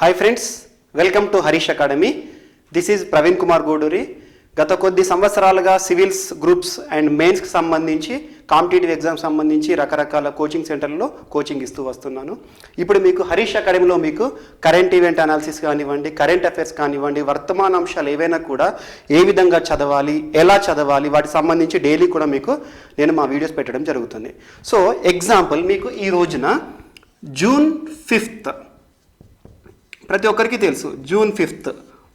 Hi friends, welcome to Harish academy. This is Praveen Kumar Guduri. గత కొద్ది సంవత్సరాలుగా సివిల్స్ గ్రూప్స్ అండ్ మెయిన్స్కి సంబంధించి కాంపిటేటివ్ ఎగ్జామ్స్ సంబంధించి రకరకాల కోచింగ్ సెంటర్లలో కోచింగ్ ఇస్తూ వస్తున్నాను. ఇప్పుడు మీకు హరీష్ అకాడమీలో మీకు కరెంట్ ఈవెంట్ అనాలిసిస్ కానివ్వండి, కరెంట్ అఫైర్స్ కానివ్వండి, వర్తమాన అంశాలు ఏవైనా కూడా ఏ విధంగా చదవాలి, ఎలా చదవాలి, వాటికి సంబంధించి డైలీ కూడా మీకు నేను మా వీడియోస్ పెట్టడం జరుగుతుంది. సో ఎగ్జాంపుల్, మీకు ఈ రోజున జూన్ 5th ప్రతి ఒక్కరికి తెలుసు. జూన్ 5th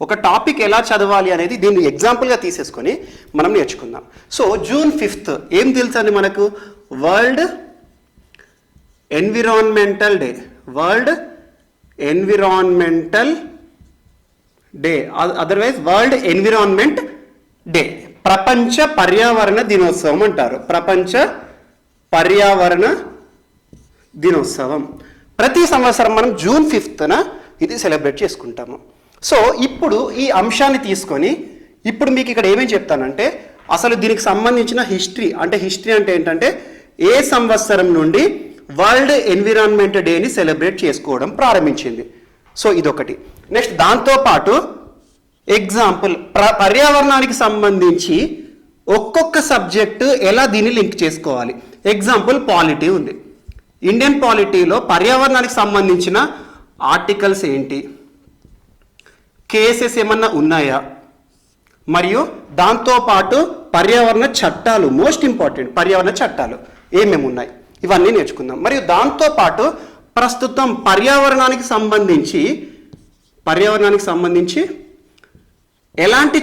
ఒక టాపిక్ ఎలా చదవాలి అనేది దీన్ని ఎగ్జాంపుల్గా తీసేసుకొని మనం నేర్చుకుందాం. సో జూన్ 5th ఏం తెలుసు అండి మనకు? World environmental day. World environmental day, otherwise world environment day, ప్రపంచ పర్యావరణ దినోత్సవం అంటారు. ప్రపంచ పర్యావరణ దినోత్సవం ప్రతి సంవత్సరం మనం జూన్ 5th ఇది సెలబ్రేట్ చేసుకుంటాము. సో ఇప్పుడు ఈ అంశాన్ని తీసుకొని ఇప్పుడు మీకు ఇక్కడ ఏమేమి చెప్తానంటే, అసలు దీనికి సంబంధించిన హిస్టరీ అంటే ఏంటంటే ఏ సంవత్సరం నుండి వరల్డ్ ఎన్విరాన్మెంట్ డేని సెలబ్రేట్ చేసుకోవడం ప్రారంభించింది. సో ఇదొకటి. నెక్స్ట్ దాంతోపాటు ఎగ్జాంపుల్, పర్యావరణానికి సంబంధించి ఒక్కొక్క సబ్జెక్టు ఎలా దీన్ని లింక్ చేసుకోవాలి. ఎగ్జాంపుల్ పాలిటీ ఉంది. ఇండియన్ పాలిటీలో పర్యావరణానికి సంబంధించిన ఆర్టికల్స్ ఏంటి, కేసెస్ ఏమన్నా ఉన్నాయా, మరియు దాంతోపాటు పర్యావరణ చట్టాలు, మోస్ట్ ఇంపార్టెంట్ పర్యావరణ చట్టాలు ఏమేమి ఉన్నాయి ఇవన్నీ నేర్చుకుందాం. మరియు దాంతోపాటు ప్రస్తుతం పర్యావరణానికి సంబంధించి ఎలాంటి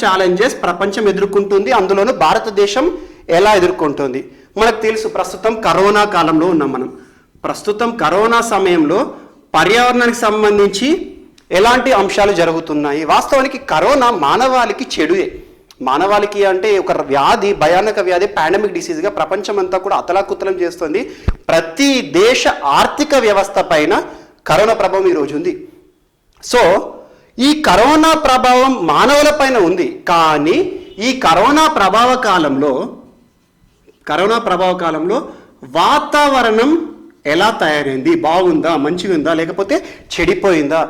ఛాలెంజెస్ ప్రపంచం ఎదుర్కొంటుంది, అందులోనూ భారతదేశం ఎలా ఎదుర్కొంటుంది. మనకు తెలుసు ప్రస్తుతం కరోనా కాలంలో ఉన్నాం మనం. ప్రస్తుతం కరోనా సమయంలో పర్యావరణానికి సంబంధించి ఎలాంటి అంశాలు జరుగుతున్నాయి. వాస్తవానికి కరోనా మానవాళికి చెడుయే. మానవాళికి అంటే ఒక వ్యాధి, భయానక వ్యాధి, పాండమిక్ డిసీజ్గా ప్రపంచమంతా కూడా అతలాకుతలం చేస్తుంది. ప్రతి దేశ ఆర్థిక వ్యవస్థ పైన కరోనా ప్రభావం ఈరోజు ఉంది. సో ఈ కరోనా ప్రభావం మానవుల పైన ఉంది. కానీ ఈ కరోనా ప్రభావ కాలంలో వాతావరణం ఎలా తయారైంది, బాగుందా, మంచిగా ఉందా, లేకపోతే చెడిపోయిందా?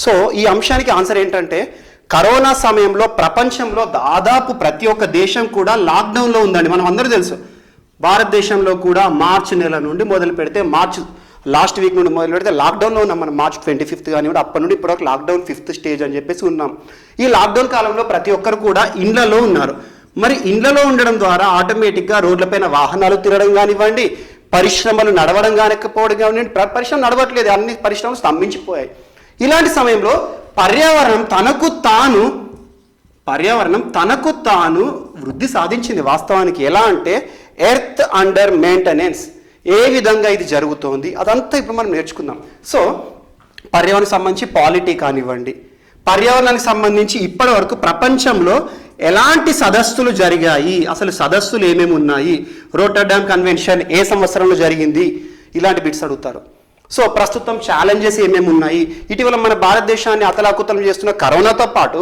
సో ఈ అంశానికి ఆన్సర్ ఏంటంటే, కరోనా సమయంలో ప్రపంచంలో దాదాపు ప్రతి ఒక్క దేశం కూడా లాక్డౌన్లో ఉందండి. మనం అందరూ తెలుసు. భారతదేశంలో కూడా మార్చి నెల నుండి మొదలు పెడితే, లాస్ట్ వీక్ నుండి మొదలు పెడితే లాక్డౌన్లో ఉన్నాం మనం. మార్చ్ 25th కానివ్వండి, అప్పటి నుండి ఇప్పటివరకు లాక్డౌన్ 5th స్టేజ్ అని చెప్పేసి ఉన్నాం. ఈ లాక్డౌన్ కాలంలో ప్రతి ఒక్కరు కూడా ఇళ్లలో ఉన్నారు. మరి ఇళ్లలో ఉండడం ద్వారా ఆటోమేటిక్గా రోడ్లపైన వాహనాలు తిరగడం కానివ్వండి, పరిశ్రమలు నడవడం కానికపోవడం కానివ్వండి, పరిశ్రమ నడవట్లేదు, అన్ని పరిశ్రమలు స్తంభించిపోయాయి. ఇలాంటి సమయంలో పర్యావరణం తనకు తాను వృద్ధి సాధించింది. వాస్తవానికి ఎలా అంటే ఎర్త్ అండర్ మెయింటెనెన్స్, ఏ విధంగా ఇది జరుగుతోంది అదంతా ఇప్పుడు మనం నేర్చుకుందాం. సో పర్యావరణానికి సంబంధించి పాలిటీ కానివ్వండి, పర్యావరణానికి సంబంధించి ఇప్పటి వరకు ప్రపంచంలో ఎలాంటి సదస్సులు జరిగాయి, అసలు సదస్సులు ఏమేమి ఉన్నాయి, రోటర్డామ్ కన్వెన్షన్ ఏ సంవత్సరంలో జరిగింది, ఇలాంటి బిట్స్ అడుగుతారు. సో ప్రస్తుతం ఛాలెంజెస్ ఏమేమి ఉన్నాయి, ఇటీవల మన భారతదేశాన్ని అతలాకుతలం చేస్తున్న కరోనాతో పాటు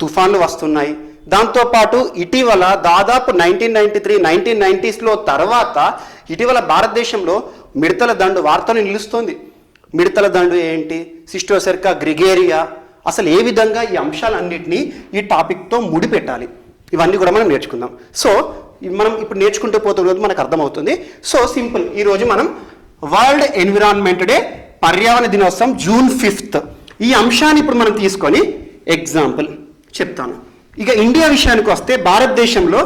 తుఫాన్లు వస్తున్నాయి. దాంతోపాటు ఇటీవల దాదాపు 1990s తర్వాత ఇటీవల భారతదేశంలో మిడతల దండు వార్తలు నిలుస్తుంది. మిడతల దండు ఏంటి, సిస్టోసెర్కా గ్రిగేరియా, అసలు ఏ విధంగా ఈ అంశాలన్నింటినీ ఈ టాపిక్తో ముడిపెట్టాలి, ఇవన్నీ కూడా మనం నేర్చుకుందాం. సో మనం ఇప్పుడు నేర్చుకుంటూ పోతున్న రోజు మనకు అర్థమవుతుంది. సో సింపుల్, ఈరోజు మనం వరల్డ్ ఎన్విరాన్మెంట్ డే, పర్యావరణ దినోత్సవం జూన్ 5th ఈ అంశాన్ని ఇప్పుడు మనం తీసుకొని ఎగ్జాంపుల్ చెప్తాను. ఇక ఇండియా విషయానికి వస్తే, భారతదేశంలో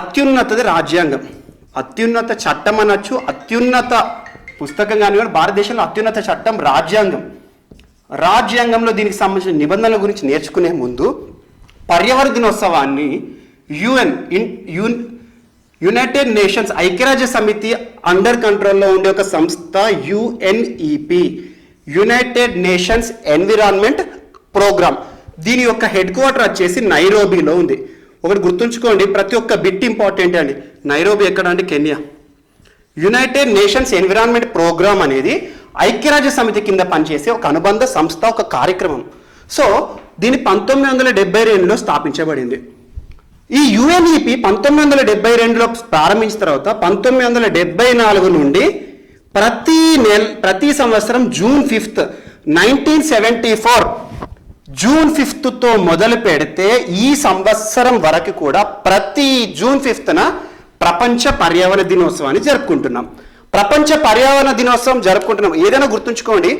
అత్యున్నతది రాజ్యాంగం, అత్యున్నత చట్టం అనొచ్చు, అత్యున్నత పుస్తకం కానివ్వండి. భారతదేశంలో అత్యున్నత చట్టం రాజ్యాంగంలో దీనికి సంబంధించిన నిబంధనల గురించి నేర్చుకునే ముందు పర్యావరణ దినోత్సవాన్ని యునైటెడ్ నేషన్స్ ఐక్యరాజ్య సమితి అండర్ కంట్రోల్లో ఉండే ఒక సంస్థ UNEP, United Nations Environment Programme, దీని యొక్క హెడ్ క్వార్టర్ వచ్చేసి నైరోబీలో ఉంది. ఒకటి గుర్తుంచుకోండి, ప్రతి ఒక్క బిట్ ఇంపార్టెంట్ అండి. నైరోబీ ఎక్కడ అంటే Kenya. United Nations Environment Programme అనేది ఐక్యరాజ్య సమితి కింద పనిచేసే ఒక అనుబంధ సంస్థ, ఒక కార్యక్రమం. సో దీన్ని 1972లో స్థాపించబడింది. ఈ UNEP 1972లో ప్రారంభించిన తర్వాత 1974 నుండి ప్రతి సంవత్సరం జూన్ 5 1974 జూన్ 5తో మొదలు పెడితే ఈ సంవత్సరం వరకు కూడా ప్రతి జూన్ 5న ప్రపంచ పర్యావరణ దినోత్సవాన్ని జరుపుకుంటున్నాం. ప్రపంచ పర్యావరణ దినోత్సవం జరుపుకుంటున్నాం. ఏదైనా గుర్తుంచుకోండి,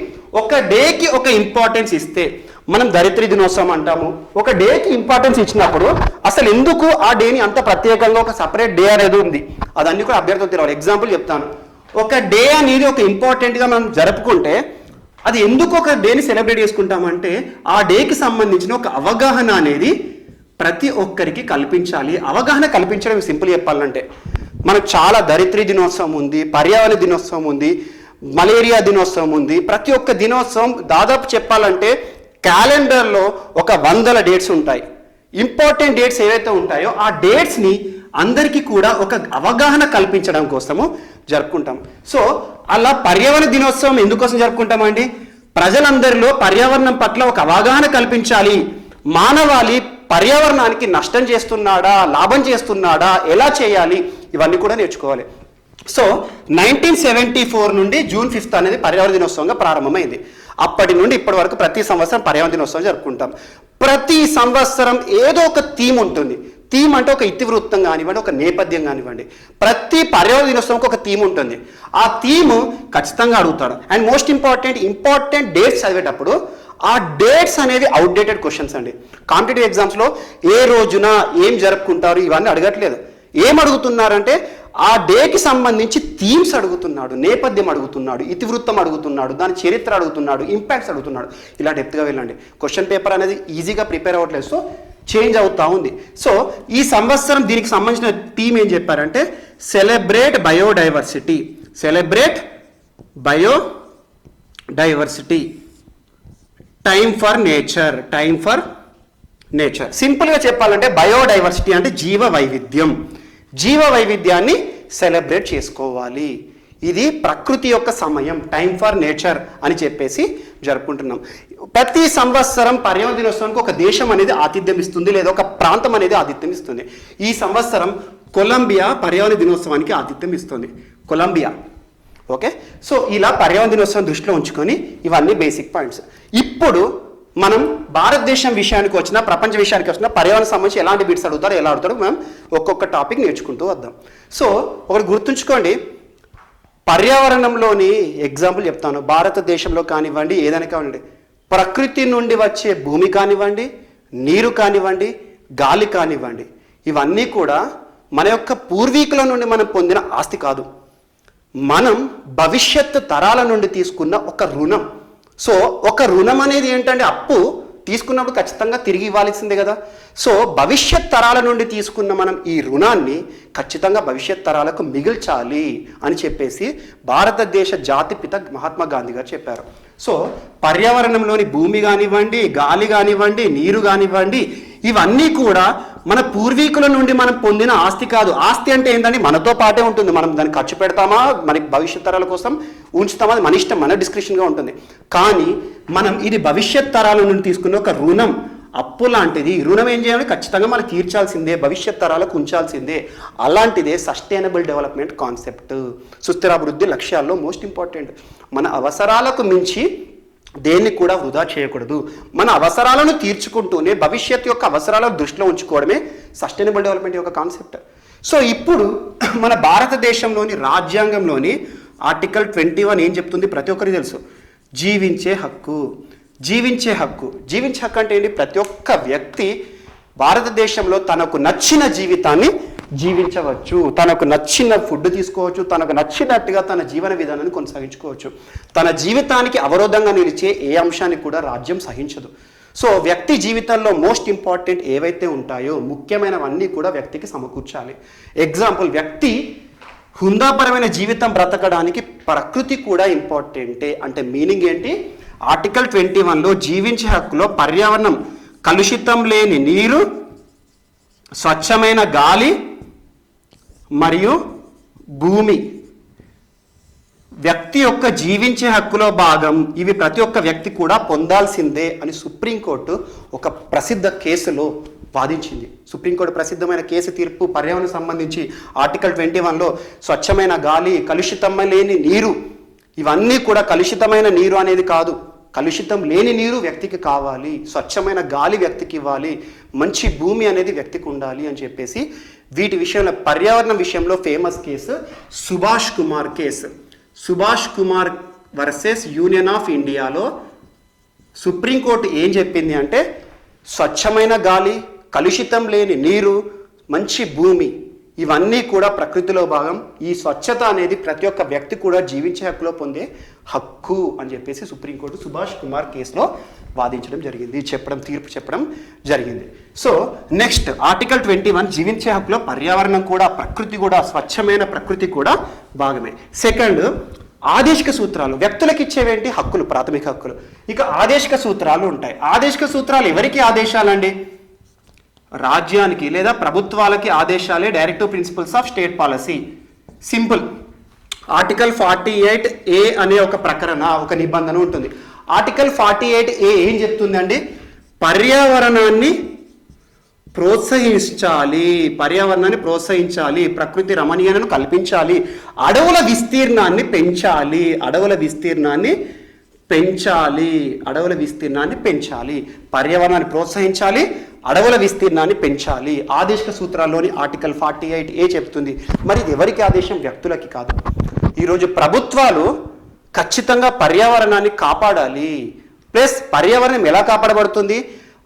ఒక డేకి ఒక ఇంపార్టెన్స్ ఇస్తే, మనం ధరిత్రి దినోత్సవం అంటాము, ఒక డేకి ఇంపార్టెన్స్ ఇచ్చినప్పుడు అసలు ఎందుకు ఆ డేని అంత ప్రత్యేకంగా ఒక సపరేట్ డే అనేది ఉంది, అదన్నీ కూడా అభ్యర్థులు తెలియాలి. ఎగ్జాంపుల్ చెప్తాను. ఒక డే అనేది ఒక ఇంపార్టెంట్గా మనం జరుపుకుంటే అది ఎందుకు ఒక డేని సెలబ్రేట్ చేసుకుంటామంటే ఆ డేకి సంబంధించిన ఒక అవగాహన అనేది ప్రతి ఒక్కరికి కల్పించాలి. అవగాహన కల్పించడం సింపుల్ చెప్పాలంటే మనకు చాలా ధరిత్రి దినోత్సవం ఉంది, పర్యావరణ దినోత్సవం ఉంది, మలేరియా దినోత్సవం ఉంది. ప్రతి ఒక్క దినోత్సవం దాదాపు చెప్పాలంటే క్యాలెండర్లో ఒక 100 డేట్స్ ఉంటాయి. ఇంపార్టెంట్ డేట్స్ ఏవైతే ఉంటాయో ఆ డేట్స్ని అందరికీ కూడా ఒక అవగాహన కల్పించడం కోసము జరుపుకుంటాం. సో అలా పర్యావరణ దినోత్సవం ఎందుకోసం జరుపుకుంటామండి? ప్రజలందరిలో పర్యావరణం పట్ల ఒక అవగాహన కల్పించాలి. మానవాళి పర్యావరణానికి నష్టం చేస్తున్నాడా, లాభం చేస్తున్నాడా, ఎలా చేయాలి, ఇవన్నీ కూడా నేర్చుకోవాలి. సో 1974 నుండి జూన్ 5 అనేది పర్యావరణ దినోత్సవంగా ప్రారంభమైంది. అప్పటి నుండి ఇప్పటి వరకు ప్రతి సంవత్సరం పర్యావరణ దినోత్సవం జరుపుకుంటాం. ప్రతి సంవత్సరం ఏదో ఒక థీమ్ ఉంటుంది. థీమ్ అంటే ఒక ఇతివృత్తం కానివ్వండి, ఒక నేపథ్యం కానివ్వండి. ప్రతి పర్యావరణ దినోత్సవంకి ఒక థీమ్ ఉంటుంది. ఆ థీమ్ ఖచ్చితంగా అడుగుతాడు. అండ్ మోస్ట్ ఇంపార్టెంట్ డేట్స్ చదివేటప్పుడు ఆ డేట్స్ అనేది అవుట్డేటెడ్ క్వశ్చన్స్ అండి. కాంపిటేటివ్ ఎగ్జామ్స్లో ఏ రోజున ఏం జరుపుకుంటారు ఇవన్నీ అడగట్లేదు. ఏం అడుగుతున్నారంటే ఆ డేకి సంబంధించి థీమ్స్ అడుగుతున్నాడు, నేపథ్యం అడుగుతున్నాడు, ఇతివృత్తం అడుగుతున్నాడు, దాని చరిత్ర అడుగుతున్నాడు, ఇంపాక్ట్స్ అడుగుతున్నాడు. ఇలా డెప్త్గా వెళ్ళండి. క్వశ్చన్ పేపర్ అనేది ఈజీగా ప్రిపేర్ అవ్వట్లేదు, సో చేంజ్ అవుతా ఉంది. సో ఈ సంవత్సరం దీనికి సంబంధించిన థీమ్ ఏం చెప్పారంటే celebrate biodiversity. Celebrate biodiversity, time for nature. సింపుల్గా చెప్పాలంటే బయోడైవర్సిటీ అంటే జీవ వైవిధ్యం. జీవ వైవిధ్యాన్ని సెలబ్రేట్ చేసుకోవాలి. ఇది ప్రకృతి యొక్క సమయం, టైమ్ ఫర్ నేచర్ అని చెప్పేసి జరుపుకుంటున్నాం. ప్రతి సంవత్సరం పర్యావరణ దినోత్సవానికి ఒక దేశం అనేది ఆతిథ్యం ఇస్తుంది, లేదా ఒక ప్రాంతం అనేది ఆతిథ్యం ఇస్తుంది. ఈ సంవత్సరం కొలంబియా పర్యావరణ దినోత్సవానికి ఆతిథ్యం ఇస్తుంది. కొలంబియా. ఓకే, సో ఇలా పర్యావరణ దినోత్సవం దృష్టిలో ఉంచుకొని ఇవన్నీ బేసిక్ పాయింట్స్. ఇప్పుడు మనం భారతదేశం విషయానికి వచ్చినా, ప్రపంచ విషయానికి వచ్చినా పర్యావరణ సంబంధించి ఎలాంటి బిట్స్ అడుగుతారో, ఎలా అడుగుతారో మనం ఒక్కొక్క టాపిక్ నేర్చుకుంటూ వద్దాం. సో ఒకటి గుర్తుంచుకోండి, పర్యావరణంలోని ఎగ్జాంపుల్ చెప్తాను. భారతదేశంలో కానివ్వండి, ఏదైనా కానివ్వండి, ప్రకృతి నుండి వచ్చే భూమి కానివ్వండి, నీరు కానివ్వండి, గాలి కానివ్వండి, ఇవన్నీ కూడా మన యొక్క పూర్వీకుల నుండి మనం పొందిన ఆస్తి కాదు. మనం భవిష్యత్తు తరాల నుండి తీసుకున్న ఒక రుణం. సో ఒక రుణం అనేది ఏంటంటే అప్పు తీసుకున్నప్పుడు ఖచ్చితంగా తిరిగి ఇవ్వాల్సిందే కదా. సో భవిష్యత్ తరాల నుండి తీసుకున్న మనం ఈ రుణాన్ని ఖచ్చితంగా భవిష్యత్ తరాలకు మిగిల్చాలి అని చెప్పేసి భారతదేశ జాతిపిత మహాత్మా గాంధీ గారు చెప్పారు. సో పర్యావరణంలోని భూమి కానివ్వండి, గాలి కానివ్వండి, నీరు కానివ్వండి, ఇవన్నీ కూడా మన పూర్వీకుల నుండి మనం పొందిన ఆస్తి కాదు. ఆస్తి అంటే ఏంటంటే మనతో పాటే ఉంటుంది. మనం దాన్ని ఖర్చు పెడతామా, మనకి భవిష్యత్ తరాల కోసం ఉంచుతామా, అది మన ఇష్టం, మన డిస్క్రిప్షన్గా ఉంటుంది. కానీ మనం ఇది భవిష్యత్ తరాల నుండి తీసుకున్న ఒక రుణం, అప్పు లాంటిది. రుణం ఏం చేయాలి, ఖచ్చితంగా మనం తీర్చాల్సిందే, భవిష్యత్ తరాలకు ఉంచాల్సిందే. అలాంటిదే సస్టైనబుల్ డెవలప్మెంట్ కాన్సెప్ట్. సుస్థిరాభివృద్ధి లక్ష్యాల్లో మోస్ట్ ఇంపార్టెంట్. మన అవసరాలకు మించి దేన్ని కూడా వృధా చేయకూడదు. మన అవసరాలను తీర్చుకుంటూనే భవిష్యత్తు యొక్క అవసరాలను దృష్టిలో ఉంచుకోవడమే సస్టైనబుల్ డెవలప్మెంట్ యొక్క కాన్సెప్ట్. సో ఇప్పుడు మన భారతదేశంలోని రాజ్యాంగంలోని ఆర్టికల్ 21 ఏం చెప్తుంది ప్రతి ఒక్కరికి తెలుసు. జీవించే హక్కు. జీవించే హక్కు అంటే ఏంటి? ప్రతి ఒక్క వ్యక్తి భారతదేశంలో తనకు నచ్చిన జీవితాన్ని జీవించవచ్చు, తనకు నచ్చిన ఫుడ్ తీసుకోవచ్చు, తనకు నచ్చినట్టుగా తన జీవన విధానాన్ని కొనసాగించుకోవచ్చు. తన జీవితానికి అవరోధంగా నిలిచే ఏ అంశాన్ని కూడా రాజ్యం సహించదు. సో వ్యక్తి జీవితంలో మోస్ట్ ఇంపార్టెంట్ ఏవైతే ఉంటాయో ముఖ్యమైనవన్నీ కూడా వ్యక్తికి సమకూర్చాలి. ఎగ్జాంపుల్, వ్యక్తి హుందాపరమైన జీవితం బ్రతకడానికి ప్రకృతి కూడా ఇంపార్టెంటే. అంటే మీనింగ్ ఏంటి? ఆర్టికల్ 21లో జీవించే హక్కులో పర్యావరణం, కలుషితం లేని నీరు, స్వచ్ఛమైన గాలి మరియు భూమి వ్యక్తి యొక్క జీవించే హక్కులో భాగం. ఇవి ప్రతి ఒక్క వ్యక్తి కూడా పొందాల్సిందే అని సుప్రీంకోర్టు ఒక ప్రసిద్ధ కేసులో వాదించింది. సుప్రీంకోర్టు ప్రసిద్ధమైన కేసు తీర్పు పర్యావరణం సంబంధించి ఆర్టికల్ 21లో స్వచ్ఛమైన గాలి, కలుషితం లేని నీరు ఇవన్నీ కూడా కలుషితమైన నీరు అనేది కాదు, కలుషితం లేని నీరు వ్యక్తికి కావాలి, స్వచ్ఛమైన గాలి వ్యక్తికి ఇవ్వాలి, మంచి భూమి అనేది వ్యక్తికి ఉండాలి అని చెప్పేసి వీటి విషయంలో పర్యావరణం విషయంలో famous case Subhash Kumar case. Subhash Kumar versus union of ఇండియాలో సుప్రీంకోర్టు ఏం చెప్పింది అంటే స్వచ్ఛమైన గాలి, కలుషితం లేని నీరు, మంచి భూమి ఇవన్నీ కూడా ప్రకృతిలో భాగం. ఈ స్వచ్ఛత అనేది ప్రతి ఒక్క వ్యక్తి కూడా జీవించే హక్కులో పొందే హక్కు అని చెప్పేసి సుప్రీంకోర్టు సుభాష్ కుమార్ కేసులో వాదించడం జరిగింది, తీర్పు చెప్పడం జరిగింది. సో నెక్స్ట్ ఆర్టికల్ 21 జీవించే హక్కులో పర్యావరణం కూడా, ప్రకృతి కూడా, స్వచ్ఛమైన ప్రకృతి కూడా భాగమే. సెకండ్ ఆదేశిక సూత్రాలు వ్యక్తులకు ఇచ్చేవేంటి హక్కులు, ప్రాథమిక హక్కులు. ఇక ఆదేశిక సూత్రాలు ఉంటాయి. ఆదేశిక సూత్రాలు ఎవరికి ఆదేశాలండి? రాజ్యానికి లేదా ప్రభుత్వాలకి ఆదేశాలే directive principles of state policy. Simple. Article 48A అనే ఒక ప్రకరణ, ఒక నిబంధన ఉంటుంది. ఆర్టికల్ 48A ఏం చెప్తుందండి? పర్యావరణాన్ని ప్రోత్సహించాలి, ప్రకృతి రమణీయతను కల్పించాలి, అడవుల విస్తీర్ణాన్ని పెంచాలి, పర్యావరణాన్ని ప్రోత్సహించాలి, అడవుల విస్తీర్ణాన్ని పెంచాలి. ఆదేశిక సూత్రాల్లోని ఆర్టికల్ 48A చెప్తుంది. మరి ఇది ఎవరికి ఆదేశం? వ్యక్తులకి కాదు. ఈరోజు ప్రభుత్వాలు ఖచ్చితంగా పర్యావరణాన్ని కాపాడాలి. ప్లస్ పర్యావరణం ఎలా కాపాడబడుతుంది?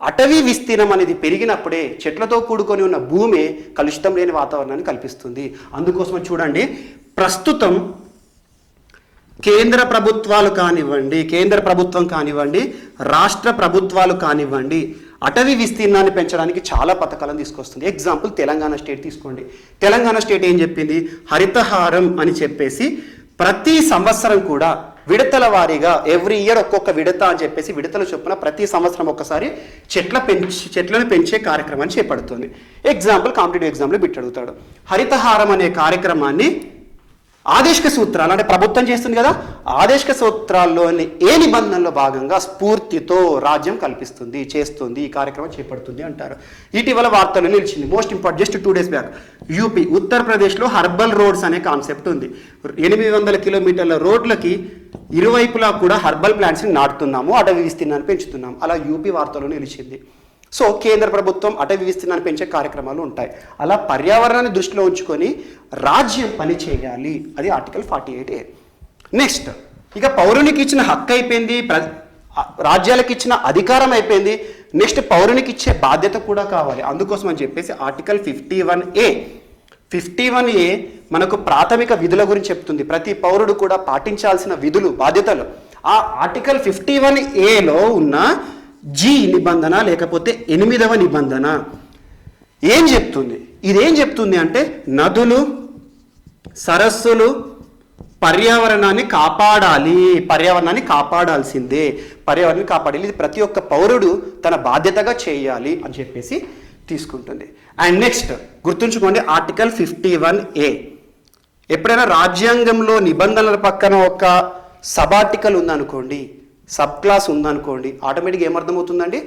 అటవీ విస్తీర్ణం అనేది పెరిగినప్పుడే చెట్లతో కూడుకొని ఉన్న భూమి కలుషితం లేని వాతావరణాన్ని కల్పిస్తుంది. అందుకోసం చూడండి, ప్రస్తుతం కేంద్ర ప్రభుత్వం కానివ్వండి, రాష్ట్ర ప్రభుత్వాలు కానివ్వండి, అటవీ విస్తీర్ణాన్ని పెంచడానికి చాలా పథకాలను తీసుకొస్తుంది. ఎగ్జాంపుల్ తెలంగాణ స్టేట్ తీసుకోండి. తెలంగాణ స్టేట్ ఏం చెప్పింది? హరితహారం అని చెప్పేసి ప్రతి సంవత్సరం కూడా విడతల వారీగా ఎవ్రీ ఇయర్ ఒక్కొక్క విడత అని చెప్పేసి విడతల చొప్పున ప్రతి సంవత్సరం ఒక్కసారి చెట్లను పెంచే కార్యక్రమాన్ని చేపడుతుంది. కాంపిటేటివ్ ఎగ్జామ్లో బిట్ అడుగుతాడు. హరితహారం అనే కార్యక్రమాన్ని ఆదేశిక సూత్రాలు అంటే ప్రభుత్వం చేస్తుంది కదా, ఆదేశిక సూత్రాల్లోని ఏ నిబంధనలో భాగంగా స్ఫూర్తితో రాజ్యం చేస్తుంది, ఈ కార్యక్రమం చేపడుతుంది అంటారు. ఇటీవల వార్తలు నిలిచింది. Most important, just 2 days back UP ఉత్తరప్రదేశ్లో హర్బల్ రోడ్స్ అనే కాన్సెప్ట్ ఉంది. 800 కిలోమీటర్ల రోడ్లకి ఇరువైపులా కూడా హర్బల్ ప్లాంట్స్ని నాటుతున్నాము, అటవీ విస్తీర్ణాన్ని పెంచుతున్నాము. అలా యూపీ వార్తలు నిలిచింది. సో కేంద్ర ప్రభుత్వం అటవీ విస్తీర్ణాన్ని పెంచే కార్యక్రమాలు ఉంటాయి. అలా పర్యావరణాన్ని దృష్టిలో ఉంచుకొని రాజ్యం పని చేయాలి. అది ఆర్టికల్ 48A. నెక్స్ట్ ఇక పౌరునికి ఇచ్చిన హక్కు అయిపోయింది, రాజ్యాలకు ఇచ్చిన అధికారం అయిపోయింది. నెక్స్ట్ పౌరునికి ఇచ్చే బాధ్యత కూడా కావాలి. అందుకోసం అని చెప్పేసి ఆర్టికల్ 51A మనకు ప్రాథమిక విధుల గురించి చెప్తుంది. ప్రతి పౌరుడు కూడా పాటించాల్సిన విధులు, బాధ్యతలు. ఆ ఆర్టికల్ 51Aలో ఉన్న జీ నిబంధన లేకపోతే 8వ నిబంధన ఏం చెప్తుంది? ఇదేం చెప్తుంది అంటే నదులు, సరస్సులు పర్యావరణాన్ని కాపాడాల్సిందే, పర్యావరణాన్ని కాపాడాలి. ఇది ప్రతి ఒక్క పౌరుడు తన బాధ్యతగా చేయాలి అని చెప్పేసి తీసుకుంటుంది. అండ్ నెక్స్ట్ గుర్తుంచుకోండి, ఆర్టికల్ 51A ఎప్పుడైనా రాజ్యాంగంలో నిబంధనల పక్కన ఒక సబ్ ఆర్టికల్ ఉందనుకోండి, సబ్ క్లాస్ ఉందనుకోండి, ఆటోమేటిక్గా ఏమర్థమవుతుందండి?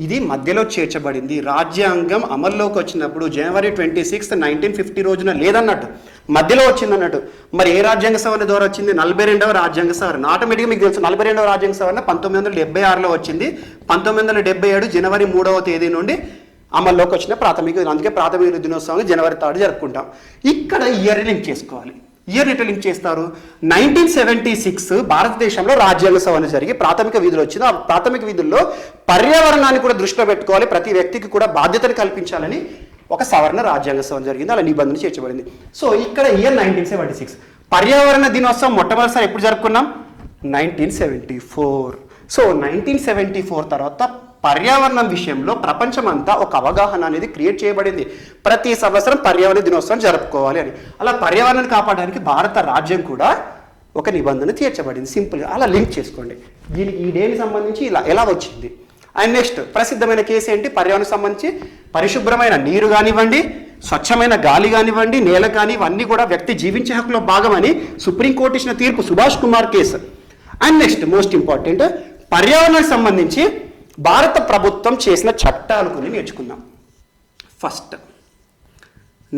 ఇది మధ్యలో చేర్చబడింది. రాజ్యాంగం అమల్లోకి వచ్చినప్పుడు జనవరి 26, 1950 రోజున లేదన్నట్టు, మధ్యలో వచ్చిందన్నట్టు. మరి ఏ రాజ్యాంగ సవరణ ద్వారా వచ్చింది? 42వ రాజ్యాంగ సవరణ. ఆటోమేటిక్గా మీకు తెలుసు 42వ రాజ్యాంగ సవరణ 1976లో వచ్చింది. 1977 జనవరి 3వ తేదీ నుండి అమల్లోకి వచ్చిన ప్రాథమిక, అందుకే ప్రాథమిక దినోత్సవాన్ని జనవరి 3 జరుపుకుంటాం. ఇక్కడ ఇయర్ లింక్ చేసుకోవాలి. ఇయర్ ఎట్లా లింక్ చేస్తారు? 1976 భారతదేశంలో రాజ్యాంగ సవరణ జరిగి ప్రాథమిక విధులు వచ్చింది. ఆ ప్రాథమిక విధుల్లో పర్యావరణాన్ని కూడా దృష్టిలో పెట్టుకోవాలి, ప్రతి వ్యక్తికి కూడా బాధ్యతను కల్పించాలని ఒక సవరణ రాజ్యాంగ సవరణ జరిగింది, అలా నిబంధన చేర్చబడింది. సో ఇక్కడ ఇయర్ 1976. పర్యావరణ దినోత్సవం మొట్టమొదటిసారి ఎప్పుడు జరుపుకున్నాం? 1974. సో 1974 తర్వాత పర్యావరణం విషయంలో ప్రపంచమంతా ఒక అవగాహన అనేది క్రియేట్ చేయబడింది. ప్రతి సంవత్సరం పర్యావరణ దినోత్సవం జరుపుకోవాలి అని. అలా పర్యావరణాన్ని కాపాడడానికి భారత రాజ్యం కూడా ఒక నిబంధన తీర్చబడింది. సింపుల్గా అలా లింక్ చేసుకోండి. దీనికి ఈ డేకి సంబంధించి ఎలా వచ్చింది. అండ్ నెక్స్ట్ ప్రసిద్ధమైన కేసు ఏంటి? పర్యావరణం సంబంధించి పరిశుభ్రమైన నీరు కానివ్వండి, స్వచ్ఛమైన గాలి కానివ్వండి, నేల కానీ ఇవన్నీ కూడా వ్యక్తి జీవించే హక్కులో భాగమని సుప్రీంకోర్టు ఇచ్చిన తీర్పు Subhash Kumar case. And next most important, పర్యావరణానికి సంబంధించి భారత ప్రభుత్వం చేసిన చట్టాలు కొన్ని నేర్చుకుందాం. First,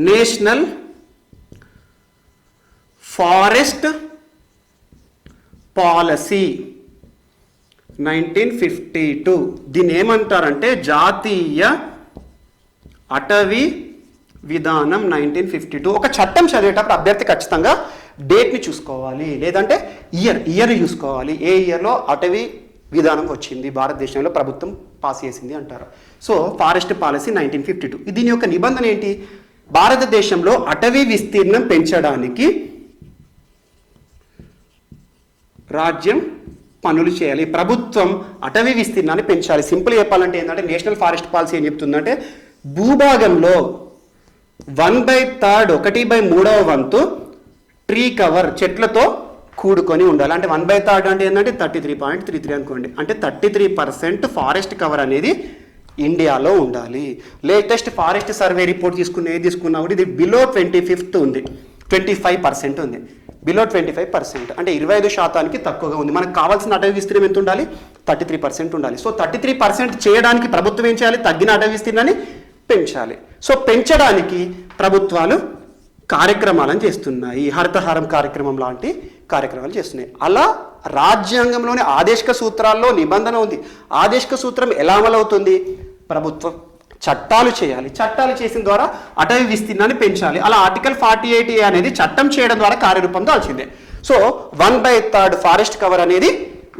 national forest policy 1952. దీన్ని ఏమంటారంటే జాతీయ అటవీ విధానం 1952. ఒక చట్టం చదివేటప్పుడు అభ్యర్థి ఖచ్చితంగా డేట్ని చూసుకోవాలి, లేదంటే ఇయర్ని చూసుకోవాలి. ఏ ఇయర్లో అటవీ విధానం వచ్చింది, భారతదేశంలో ప్రభుత్వం పాస్ చేసింది అంటారు. So forest policy 1952. దీని యొక్క నిబంధన ఏంటి? భారతదేశంలో అటవీ విస్తీర్ణం పెంచడానికి రాజ్యం పనులు చేయాలి, ప్రభుత్వం అటవీ విస్తీర్ణాన్ని పెంచాలి. సింపుల్ చెప్పాలంటే ఏంటంటే నేషనల్ ఫారెస్ట్ పాలసీ ఏం చెప్తుందంటే భూభాగంలో 1/3 1/3 వంతు ట్రీ కవర్ చెట్లతో కూడుకొని ఉండాలి. అంటే 1/3 అంటే ఏంటంటే 33.33 అనుకోండి. అంటే 33% ఫారెస్ట్ కవర్ అనేది ఇండియాలో ఉండాలి. లేటెస్ట్ ఫారెస్ట్ సర్వే రిపోర్ట్ తీసుకున్నా కూడా ఇది బిలో 25 ఉంది, 25% ఉంది. బిలో 25% అంటే 25% తక్కువగా ఉంది. మనకు కావాల్సిన అటవీ విస్తీర్ణం ఎంత ఉండాలి? 33% ఉండాలి. సో 33% చేయడానికి ప్రభుత్వం ఏం చేయాలి? తగ్గిన అటవీ విస్తీర్ణాన్ని పెంచాలి. సో పెంచడానికి ప్రభుత్వాలు కార్యక్రమాలను చేస్తున్నాయి. హరితహారం కార్యక్రమం లాంటి కార్యక్రమాలు చేస్తున్నాయి. అలా రాజ్యాంగంలోని ఆదేశిక సూత్రాల్లో నిబంధన ఉంది. ఆదేశిక సూత్రం ఎలా అమలవుతుంది? ప్రభుత్వం చట్టాలు చేయాలి. చట్టాలు చేసిన ద్వారా అటవీ విస్తీర్ణాన్ని పెంచాలి. అలా ఆర్టికల్ 48A అనేది చట్టం చేయడం ద్వారా కార్యరూపం దాల్చిందే. సో 1/3 ఫారెస్ట్ కవర్ అనేది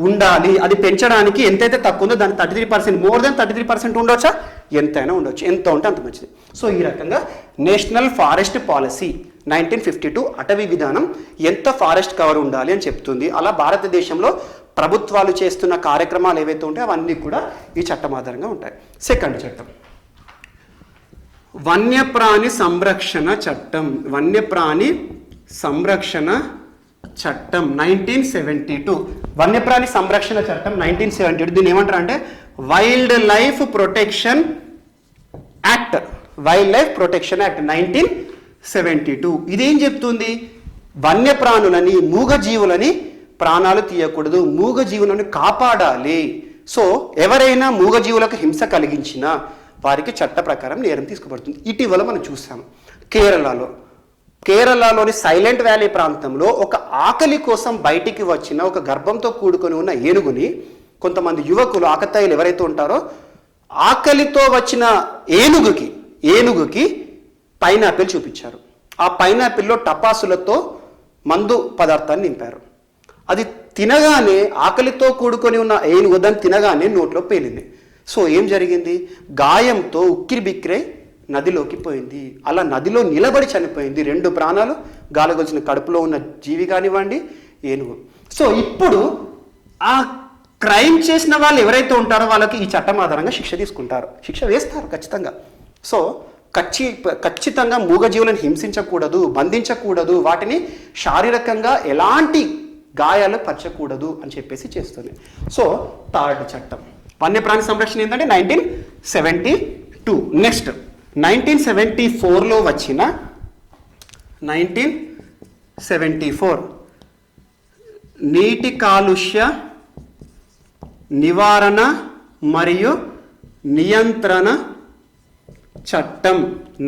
ఉండాలి. అది పెంచడానికి ఎంతైతే తక్కువ ఉందో దాని 33%, మోర్ దెన్ 33% ఉండొచ్చా? ఎంతైనా ఉండొచ్చు, ఎంత ఉంటే అంత మంచిది. సో ఈ రకంగా నేషనల్ ఫారెస్ట్ పాలసీ 1952 అటవీ విధానం ఎంత ఫారెస్ట్ కవర్ ఉండాలి అని చెప్తుంది. అలా భారతదేశంలో ప్రభుత్వాలు చేస్తున్న కార్యక్రమాలు ఏవైతే ఉంటాయో అవన్నీ కూడా ఈ చట్టం ఆధారంగా ఉంటాయి. సెకండ్ చట్టం వన్యప్రాణి సంరక్షణ చట్టం. వన్యప్రాణి సంరక్షణ చట్టం 1972. వన్యప్రాణి సంరక్షణ చట్టం 1972. దీన్ని ఏమంటారు అంటే wild life protection act. Wild life protection act 1972. ఇదేం చెప్తుంది? వన్యప్రాణులని, మూగజీవులని ప్రాణాలు తీయకూడదు, మూగజీవులను కాపాడాలి. సో ఎవరైనా మూగజీవులకు హింస కలిగించినా వారికి చట్ట ప్రకారం నేరం తీసుకుపడుతుంది. ఇటీవల మనం చూసాం కేరళలోని సైలెంట్ వ్యాలీ ప్రాంతంలో ఒక ఆకలి కోసం బయటికి వచ్చిన ఒక గర్భంతో కూడుకొని ఉన్న ఏనుగుని కొంతమంది యువకులు ఆకతాయిలు ఎవరైతే ఉంటారో ఆకలితో వచ్చిన ఏనుగుకి పైనాపిల్ చూపించారు. ఆ పైనాపిల్లో టపాసులతో మందు పదార్థాన్ని నింపారు. అది తినగానే ఆకలితో కూడుకొని ఉన్న ఏనుగు దాన్ని తినగానే నోట్లో పేలింది. సో ఏం జరిగింది? గాయంతో ఉక్కిరిబిక్కిరై నదిలోకి పోయింది. అలా నదిలో నిలబడి చనిపోయింది. 2 ప్రాణాలు గాలగొలిచిన కడుపులో ఉన్న జీవి కానివ్వండి, ఏనుగు. సో ఇప్పుడు ఆ క్రైమ్ చేసిన వాళ్ళు ఎవరైతే ఉంటారో వాళ్ళకి ఈ చట్టం ఆధారంగా శిక్ష తీసుకుంటారు, శిక్ష వేస్తారు ఖచ్చితంగా. సో ఖచ్చితంగా మూగజీవులను హింసించకూడదు, బంధించకూడదు, వాటిని శారీరకంగా ఎలాంటి గాయాలు పరచకూడదు అని చెప్పేసి చేస్తుంది. సో థర్డ్ చట్టం వన్యప్రాణి సంరక్షణ ఏంటంటే 1972. నెక్స్ట్ 1974లో వచ్చిన 1974 నీటి కాలుష్య నివారణ మరియు నియంత్రణ చట్టం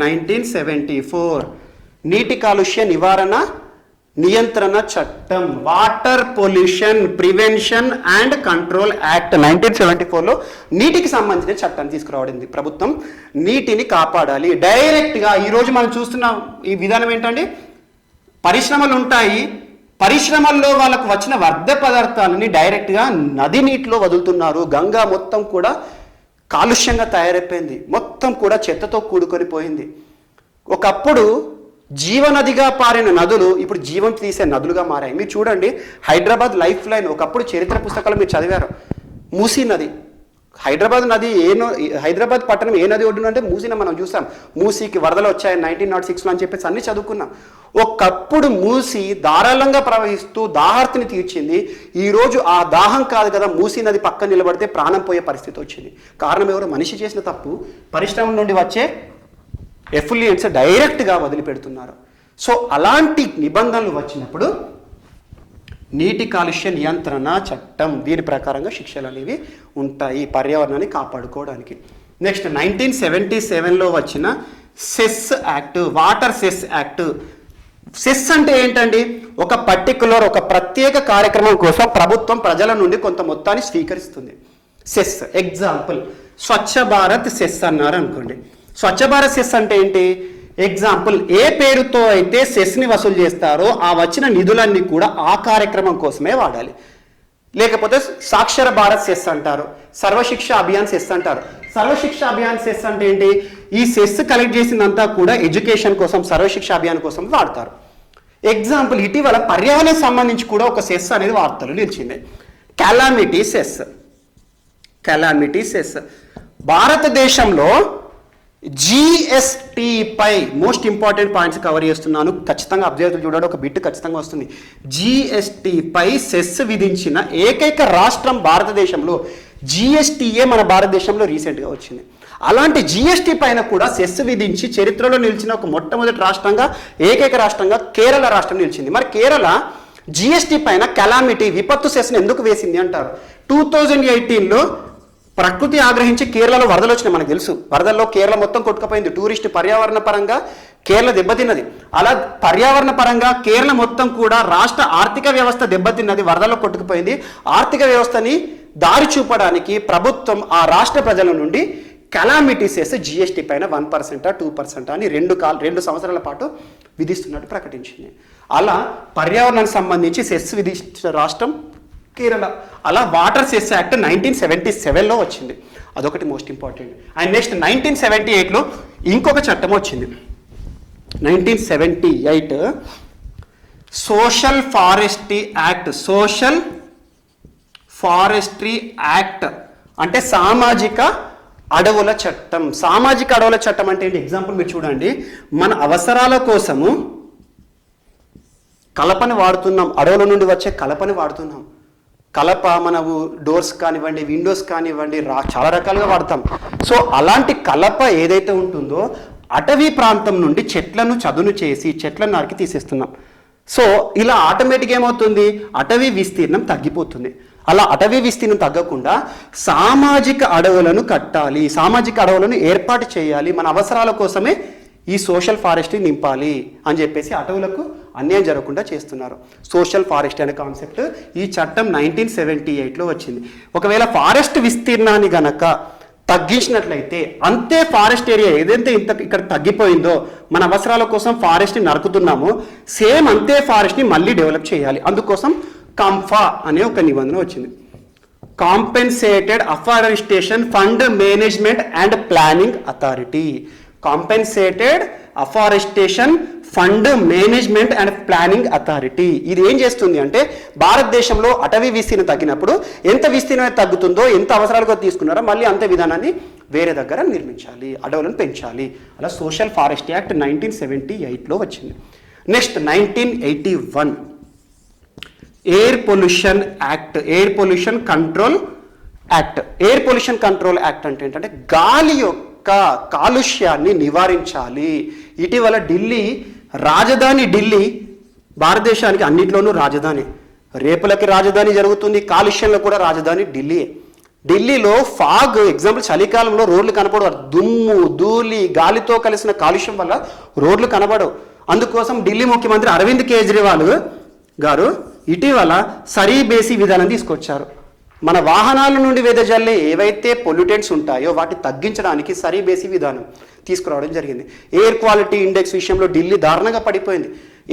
1974. నీటి కాలుష్య నివారణ నియంత్రణ చట్టం, water pollution prevention and control act 1974లో నీటికి సంబంధించిన చట్టాన్ని తీసుకురావడింది. ప్రభుత్వం నీటిని కాపాడాలి. డైరెక్ట్గా ఈరోజు మనం చూస్తున్న ఈ విధానం ఏంటంటే పరిశ్రమలు ఉంటాయి, పరిశ్రమల్లో వాళ్ళకు వచ్చిన వ్యర్థ పదార్థాలని డైరెక్ట్గా నది నీటిలో వదులుతున్నారు. గంగా మొత్తం కూడా కాలుష్యంగా తయారైపోయింది, మొత్తం కూడా చెత్తతో కూడుకొని పోయింది. ఒకప్పుడు జీవనదిగా పారిన నదులు ఇప్పుడు జీవం తీసే నదులుగా మారాయి. మీరు చూడండి, హైదరాబాద్ లైఫ్ లైన్ ఒకప్పుడు చరిత్ర పుస్తకాలు మీరు చదివారు. మూసీ నది, హైదరాబాద్ పట్టణం ఏ నది ఒడ్డున అంటే మూసీని మనం చూసాం. మూసీకి వరదలు వచ్చాయి 1906లో అని చెప్పేసి అన్ని చదువుకున్నాం. ఒకప్పుడు మూసీ ధారాళంగా ప్రవహిస్తూ దాహార్తిని తీర్చింది. ఈరోజు ఆ దాహం కాదు కదా, మూసీ నది పక్కన నిలబడితే ప్రాణం పోయే పరిస్థితి వచ్చింది. కారణం ఎవరు? మనిషి చేసిన తప్పు. పరిశ్రమల నుండి వచ్చే ఎఫ్లుయెంట్స్ డైరెక్ట్గా వదిలిపెడుతున్నారు. సో అలాంటి నిబంధనలు వచ్చినప్పుడు నీటి కాలుష్య నియంత్రణ చట్టం దీని ప్రకారంగా శిక్షలు అనేవి ఉంటాయి పర్యావరణాన్ని కాపాడుకోవడానికి. నెక్స్ట్ 1977లో వచ్చిన Cess Act, Water Cess Act cess అంటే ఏంటండి? ఒక పర్టికులర్ ఒక ప్రత్యేక కార్యక్రమం కోసం ప్రభుత్వం ప్రజల నుండి కొంత మొత్తాన్ని స్వీకరిస్తుంది. Cess example Swachh Bharat cess అన్నారు అనుకోండి. స్వచ్ఛ భారత్ సెస్ అంటే ఏంటి? ఎగ్జాంపుల్ ఏ పేరుతో అయితే సెస్ని వసూలు చేస్తారో ఆ వచ్చిన నిధులన్నీ కూడా ఆ కార్యక్రమం కోసమే వాడాలి. లేకపోతే సాక్షర భారత్ సెస్ అంటారు, సర్వశిక్ష అభియాన్ సెస్ అంటారు. సర్వశిక్ష అభియాన్ సెస్ అంటే ఏంటి? ఈ సెస్ కలెక్ట్ చేసిందంతా కూడా ఎడ్యుకేషన్ కోసం, సర్వశిక్ష అభియాన్ కోసం వాడతారు. ఎగ్జాంపుల్ ఇటీవల పర్యావరణానికి సంబంధించి కూడా ఒక సెస్ అనేది వార్తలు నిలిచింది. Calamity cess. కెలామిటీ సెస్ భారతదేశంలో GSTపై మోస్ట్ ఇంపార్టెంట్ పాయింట్స్ కవర్ చేస్తున్నాను. ఖచ్చితంగా అభ్యర్థులు చూడండి, ఒక బిట్ ఖచ్చితంగా వస్తుంది. GSTపై సెస్ విధించిన ఏకైక రాష్ట్రం భారతదేశంలో. GSTయే మన భారతదేశంలో రీసెంట్గా వచ్చింది. అలాంటి GST పైన కూడా సెస్ విధించి చరిత్రలో నిలిచిన ఒక మొట్టమొదటి రాష్ట్రంగా, ఏకైక రాష్ట్రంగా కేరళ రాష్ట్రం నిలిచింది. మరి కేరళ GST పైన కెలామిటీ విపత్తు సెస్ని ఎందుకు వేసింది అంటారు? 2018లో ప్రకృతి ఆగ్రహించి కేరళలో వరదలు వచ్చినాయి. మనకు తెలుసు, వరదల్లో కేరళ మొత్తం కొట్టుకుపోయింది. టూరిస్ట్ పర్యావరణ పరంగా కేరళ దెబ్బతిన్నది. అలా పర్యావరణ పరంగా కేరళ మొత్తం కూడా రాష్ట్ర ఆర్థిక వ్యవస్థ దెబ్బతిన్నది, వరదల్లో కొట్టుకుపోయింది. ఆర్థిక వ్యవస్థని దారి చూపడానికి ప్రభుత్వం ఆ రాష్ట్ర ప్రజల నుండి కెలామిటీ సెస్ GST పైన 1%, 2% అని 2 సంవత్సరాల పాటు విధిస్తున్నట్టు ప్రకటించింది. అలా పర్యావరణానికి సంబంధించి సెస్ విధించిన రాష్ట్రం కేరళ. అలా వాటర్ సెస్ యాక్ట్ 1977లో వచ్చింది. అదొకటి మోస్ట్ ఇంపార్టెంట్. అండ్ నెక్స్ట్ 1978లో ఇంకొక చట్టం వచ్చింది. 1978 social forestry act. Social forestry act అంటే సామాజిక అడవుల చట్టం. సామాజిక అడవుల చట్టం అంటే ఏంటి? ఎగ్జాంపుల్ మీరు చూడండి, మన అవసరాల కోసము కలపని వాడుతున్నాం, అడవుల నుండి వచ్చే కలపని వాడుతున్నాం. కలప మనము డోర్స్ కానివ్వండి, విండోస్ కానివ్వండి, చాలా రకాలుగా వాడతాం. సో అలాంటి కలప ఏదైతే ఉంటుందో అటవీ ప్రాంతం నుండి చెట్లను చదును చేసి చెట్లను నరికి తీసేస్తున్నాం. సో ఇలా ఆటోమేటిక్ ఏమవుతుంది? అటవీ విస్తీర్ణం తగ్గిపోతుంది. అలా అటవీ విస్తీర్ణం తగ్గకుండా సామాజిక అడవులను కట్టాలి, సామాజిక అడవులను ఏర్పాటు చేయాలి, మన అవసరాల కోసమే ఈ సోషల్ ఫారెస్ట్ని నింపాలి అని చెప్పేసి అటవులకు అన్యాయం జరగకుండా చేస్తున్నారు. సోషల్ ఫారెస్ట్ అనే కాన్సెప్ట్ ఈ చట్టం 1978లో వచ్చింది. ఒకవేళ ఫారెస్ట్ విస్తీర్ణాన్ని గనక తగ్గించినట్లయితే అంతే ఫారెస్ట్ ఏరియా ఏదైతే ఇక్కడ తగ్గిపోయిందో, మన అవసరాల కోసం ఫారెస్ట్ని నరుకుతున్నామో సేమ్ అంతే ఫారెస్ట్ని మళ్ళీ డెవలప్ చేయాలి. అందుకోసం కంఫా అనే ఒక నిబంధన వచ్చింది. Compensated afforestation fund management and planning authority. Compensated afforestation fund management and planning authority. ఇది ఏం చేస్తుంది అంటే భారతదేశంలో అటవీ విస్తీర్ణం తగ్గినప్పుడు ఎంత విస్తీర్ణం తగ్గుతుందో, ఎంత అవసరాలుగా తీసుకున్నారో మళ్ళీ అంతే విధానాన్ని వేరే దగ్గర నిర్మించాలి, అడవులను పెంచాలి. అలా సోషల్ ఫారెస్ట్ యాక్ట్ 1978లో వచ్చింది. Next 1981 air pollution act. Air pollution control act. Air pollution control act అంటే ఏంటంటే గాలి యొక్క కాలుష్యాన్ని నివారించాలి. ఇటీవల ఢిల్లీ, రాజధాని ఢిల్లీ భారతదేశానికి అన్నిట్లోనూ రాజధాని. రేపులకి రాజధాని జరుగుతుంది, కాలుష్యంలో కూడా రాజధాని ఢిల్లీ. ఢిల్లీలో ఫాగ్ ఎగ్జాంపుల్ చలికాలంలో రోడ్లు కనపడవు. దుమ్ము, ధూళి, గాలితో కలిసిన కాలుష్యం వల్ల రోడ్లు కనబడవు. అందుకోసం ఢిల్లీ ముఖ్యమంత్రి అరవింద్ కేజ్రీవాల్ గారు ఇటీవల సరీబేసి విధానం తీసుకొచ్చారు. మన వాహనాల నుండి వెదజల్లే ఏవైతే పొల్యూటెంట్స్ ఉంటాయో వాటిని తగ్గించడానికి సరీబేసి విధానం తీసుకురావడం జరిగింది. ఎయిర్ క్వాలిటీ ఇండెక్స్ విషయంలో ఢిల్లీ దారుణంగా పడిపోయింది.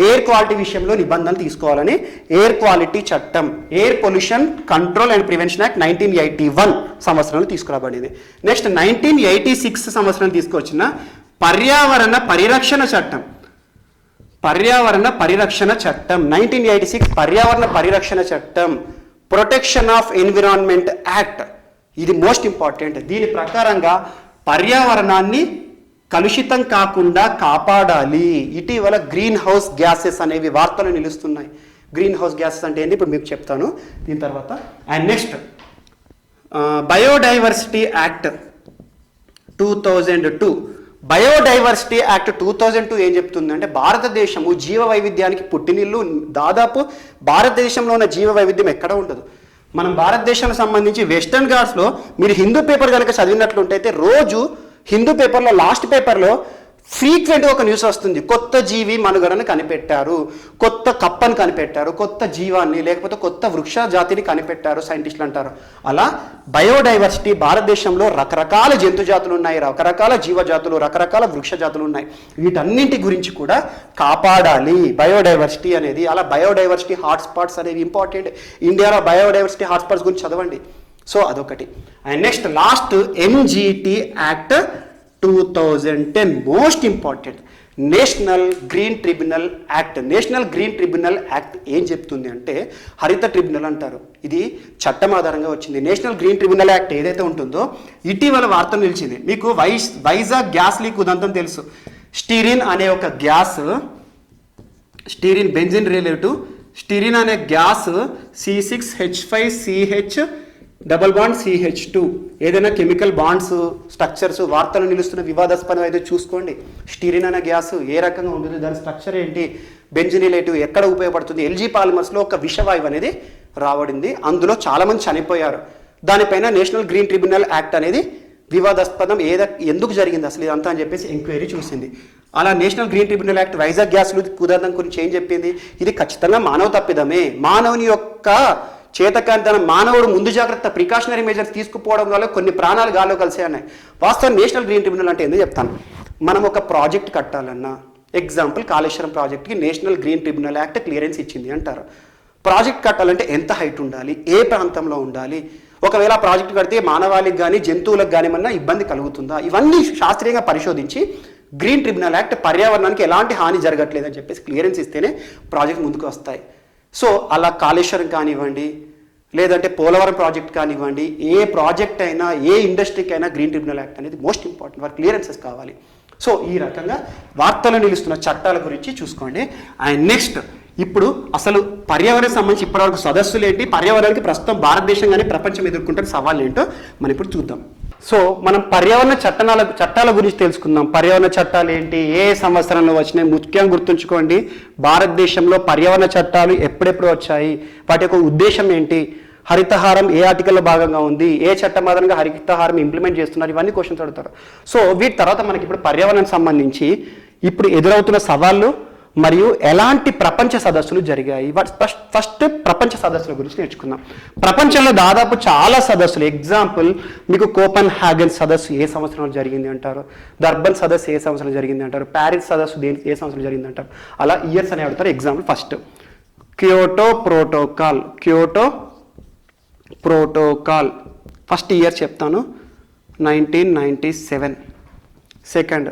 ఎయిర్ క్వాలిటీ విషయంలో నిబంధనలు తీసుకోవాలని ఎయిర్ క్వాలిటీ చట్టం, air pollution control and prevention act 1981 సంవత్సరంలో తీసుకురాబడింది. నెక్స్ట్ 1986 సంవత్సరం తీసుకొచ్చిన పర్యావరణ పరిరక్షణ చట్టం. పర్యావరణ పరిరక్షణ చట్టం 1986 పర్యావరణ పరిరక్షణ చట్టం, ప్రొటెక్షన్ ఆఫ్ ఎన్విరాన్మెంట్ యాక్ట్. ఇది మోస్ట్ ఇంపార్టెంట్. దీని ప్రకారంగా పర్యావరణాన్ని కలుషితం కాకుండా కాపాడాలి. ఇటీవల గ్రీన్ హౌస్ గ్యాసెస్ అనేవి వార్తలు నిలుస్తున్నాయి. గ్రీన్ హౌస్ గ్యాసెస్ అంటే ఏంటి ఇప్పుడు మీకు చెప్తాను దీని తర్వాత. And next biodiversity act 2002. Biodiversity act 2002 ఏం చెప్తుందంటే భారతదేశము జీవ వైవిధ్యానికి పుట్టినిల్లు. దాదాపు భారతదేశంలో ఉన్న జీవ వైవిధ్యం ఎక్కడ ఉండదు. మనం భారతదేశానికి సంబంధించి వెస్టర్న్ ఘాట్స్లో మీరు హిందూ పేపర్ కనుక చదివినట్లుంటే రోజు హిందూ పేపర్లో లాస్ట్ పేపర్లో ఫ్రీక్వెంట్గా ఒక న్యూస్ వస్తుంది, కొత్త జీవి మనుగడను కనిపెట్టారు, కొత్త కప్పను కనిపెట్టారు, కొత్త జీవాన్ని లేకపోతే కొత్త వృక్ష జాతిని కనిపెట్టారు సైంటిస్టులు అంటారు. అలా బయోడైవర్సిటీ భారతదేశంలో రకరకాల జంతు జాతులు ఉన్నాయి, రకరకాల జీవజాతులు, రకరకాల వృక్ష జాతులు ఉన్నాయి. వీటన్నింటి గురించి కూడా కాపాడాలి బయోడైవర్సిటీ అనేది. అలా బయోడైవర్సిటీ హాట్స్పాట్స్ అనేవి ఇంపార్టెంట్. ఇండియాలో బయోడైవర్సిటీ హాట్స్పాట్స్ గురించి చదవండి. సో అదొకటి. And next last NGT act 2010 most important national green tribunal act. National green tribunal act ఏం చెప్తుంది అంటే హరిత ట్రిబ్యునల్ అంటారు. ఇది చట్టం ఆధారంగా వచ్చింది. నేషనల్ గ్రీన్ ట్రిబ్యునల్ యాక్ట్ ఏదైతే ఉంటుందో ఇటీవల వార్త నిలిచింది. మీకు వైజాగ్ గ్యాస్ లీక్ ఉదంతం తెలుసు. స్టీరిన్ అనే ఒక gas, styrene benzene relative styrene అనే gas C6H5CH double bond CH2 ఏదైనా కెమికల్ బాండ్స్ స్ట్రక్చర్స్ వార్తలు నిలుస్తున్న వివాదాస్పదం అయితే చూసుకోండి. స్టీరిన్ అనే గ్యాస్ ఏ రకంగా ఉంటుంది, దాని స్ట్రక్చర్ ఏంటి, బెంజిన్ రిలేటివ్ ఎక్కడ ఉపయోగపడుతుంది, ఎల్జీ పాలిమర్స్లో ఒక విషవాయువు అనేది రావడింది, అందులో చాలామంది చనిపోయారు. దానిపైన నేషనల్ గ్రీన్ ట్రిబ్యునల్ యాక్ట్ అనేది వివాదాస్పదం ఎందుకు జరిగింది అసలు ఇదంతా అని చెప్పేసి ఎంక్వైరీ చూసింది. అలా national green tribunal act Vizag gas ఉదాహరణ గురించి ఏం చెప్పింది, ఇది ఖచ్చితంగా మానవ తప్పిదమే, మానవుని యొక్క చేతకాంతన మానవుడు ముందు జాగ్రత్త ప్రికాషనరీ మెజర్స్ తీసుకుపోవడం వల్ల కొన్ని ప్రాణాలు గాల్లో కలిసే ఉన్నాయి. వాస్తవం నేషనల్ గ్రీన్ ట్రిబ్యునల్ అంటే ఎందుకు చెప్తాను, మనం ఒక ప్రాజెక్ట్ కట్టాలన్నా, ఎగ్జాంపుల్ కాళేశ్వరం ప్రాజెక్ట్కి national green tribunal act clearance ఇచ్చింది అంటారు. ప్రాజెక్ట్ కట్టాలంటే ఎంత హైట్ ఉండాలి, ఏ ప్రాంతంలో ఉండాలి, ఒకవేళ ప్రాజెక్ట్ కడితే మానవాళికి కానీ జంతువులకు కానీ ఏమన్నా ఇబ్బంది కలుగుతుందా, ఇవన్నీ శాస్త్రీయంగా పరిశోధించి గ్రీన్ ట్రిబ్యునల్ యాక్ట్ పర్యావరణానికి ఎలాంటి హాని జరగట్లేదని చెప్పేసి క్లియరెన్స్ ఇస్తేనే ప్రాజెక్ట్ ముందుకు వస్తాయి. సో అలా కాళేశ్వరం కానివ్వండి, లేదంటే పోలవరం ప్రాజెక్ట్ కానివ్వండి, ఏ ప్రాజెక్ట్ అయినా ఏ ఇండస్ట్రీకి అయినా గ్రీన్ ట్రిబ్యునల్ యాక్ట్ అనేది మోస్ట్ ఇంపార్టెంట్, వారి క్లియరెన్సెస్ కావాలి. సో ఈ రకంగా వార్తలు నిలుస్తున్న చట్టాల గురించి చూసుకోండి. అండ్ నెక్స్ట్ ఇప్పుడు అసలు పర్యావరణానికి సంబంధించి ఇప్పటివరకు సదస్సులు ఏంటి, పర్యావరణానికి ప్రస్తుతం భారతదేశం కానీ ప్రపంచం ఎదుర్కొంటున్న సవాళ్ళు ఏంటో మనం ఇప్పుడు చూద్దాం. సో మనం పర్యావరణ చట్టాల గురించి తెలుసుకుందాం. పర్యావరణ చట్టాలు ఏంటి, ఏ సంవత్సరంలో వచ్చినాయి, ముఖ్యంగా గుర్తుంచుకోండి. భారతదేశంలో పర్యావరణ చట్టాలు ఎప్పుడెప్పుడు వచ్చాయి, వాటి యొక్క ఉద్దేశం ఏంటి, హరితహారం ఏ ఆర్టికల్లో భాగంగా ఉంది, ఏ చట్టం ఆధారంగా హరితహారం ఇంప్లిమెంట్ చేస్తున్నారు, ఇవన్నీ క్వశ్చన్స్ అడుగుతారు. సో వీటి తర్వాత మనకి ఇప్పుడు పర్యావరణానికి సంబంధించి ఇప్పుడు ఎదురవుతున్న సవాళ్ళు మరియు ఎలాంటి ప్రపంచ సదస్సులు జరిగాయి. ఫస్ట్ ప్రపంచ సదస్సుల గురించి నేర్చుకుందాం. ప్రపంచంలో దాదాపు చాలా సదస్సులు, ఎగ్జాంపుల్ మీకు కోపెన్ హ్యాగన్ సదస్సు ఏ సంవత్సరంలో జరిగింది అంటారు, దర్బన్ సదస్సు ఏ సంవత్సరంలో జరిగింది అంటారు, ప్యారిస్ సదస్సు ఏ సంవత్సరంలో జరిగింది అంటారు. అలా ఇయర్స్ అని అడుగుతారు. Example first Kyoto protocol first year చెప్తాను, 1997. సెకండ్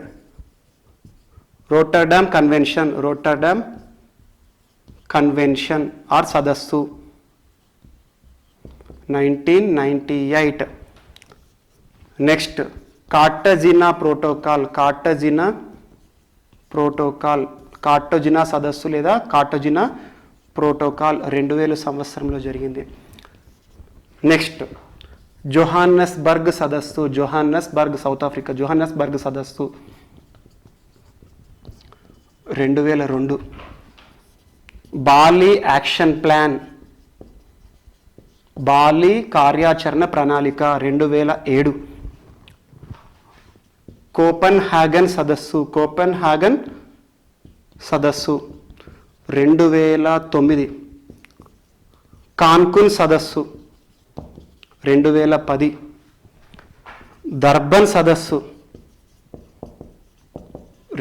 రోటర్డామ్ కన్వెన్షన్ ఆర్ సదస్సు 1998. నెక్స్ట్ కార్టజినా సదస్సు లేదా కార్టజినా ప్రోటోకాల్ 2000 సంవత్సరంలో జరిగింది. నెక్స్ట్ జోహాన్నస్బర్గ్ సదస్సు, సౌత్ ఆఫ్రికా జోహాన్నస్బర్గ్ సదస్సు 2002. బాలి యాక్షన్ ప్లాన్, బాలి కార్యాచరణ ప్రణాళిక 2007. కోపెన్ హ్యాగన్ సదస్సు 2009. కాన్కున్ సదస్సు 2010. దర్బన్ సదస్సు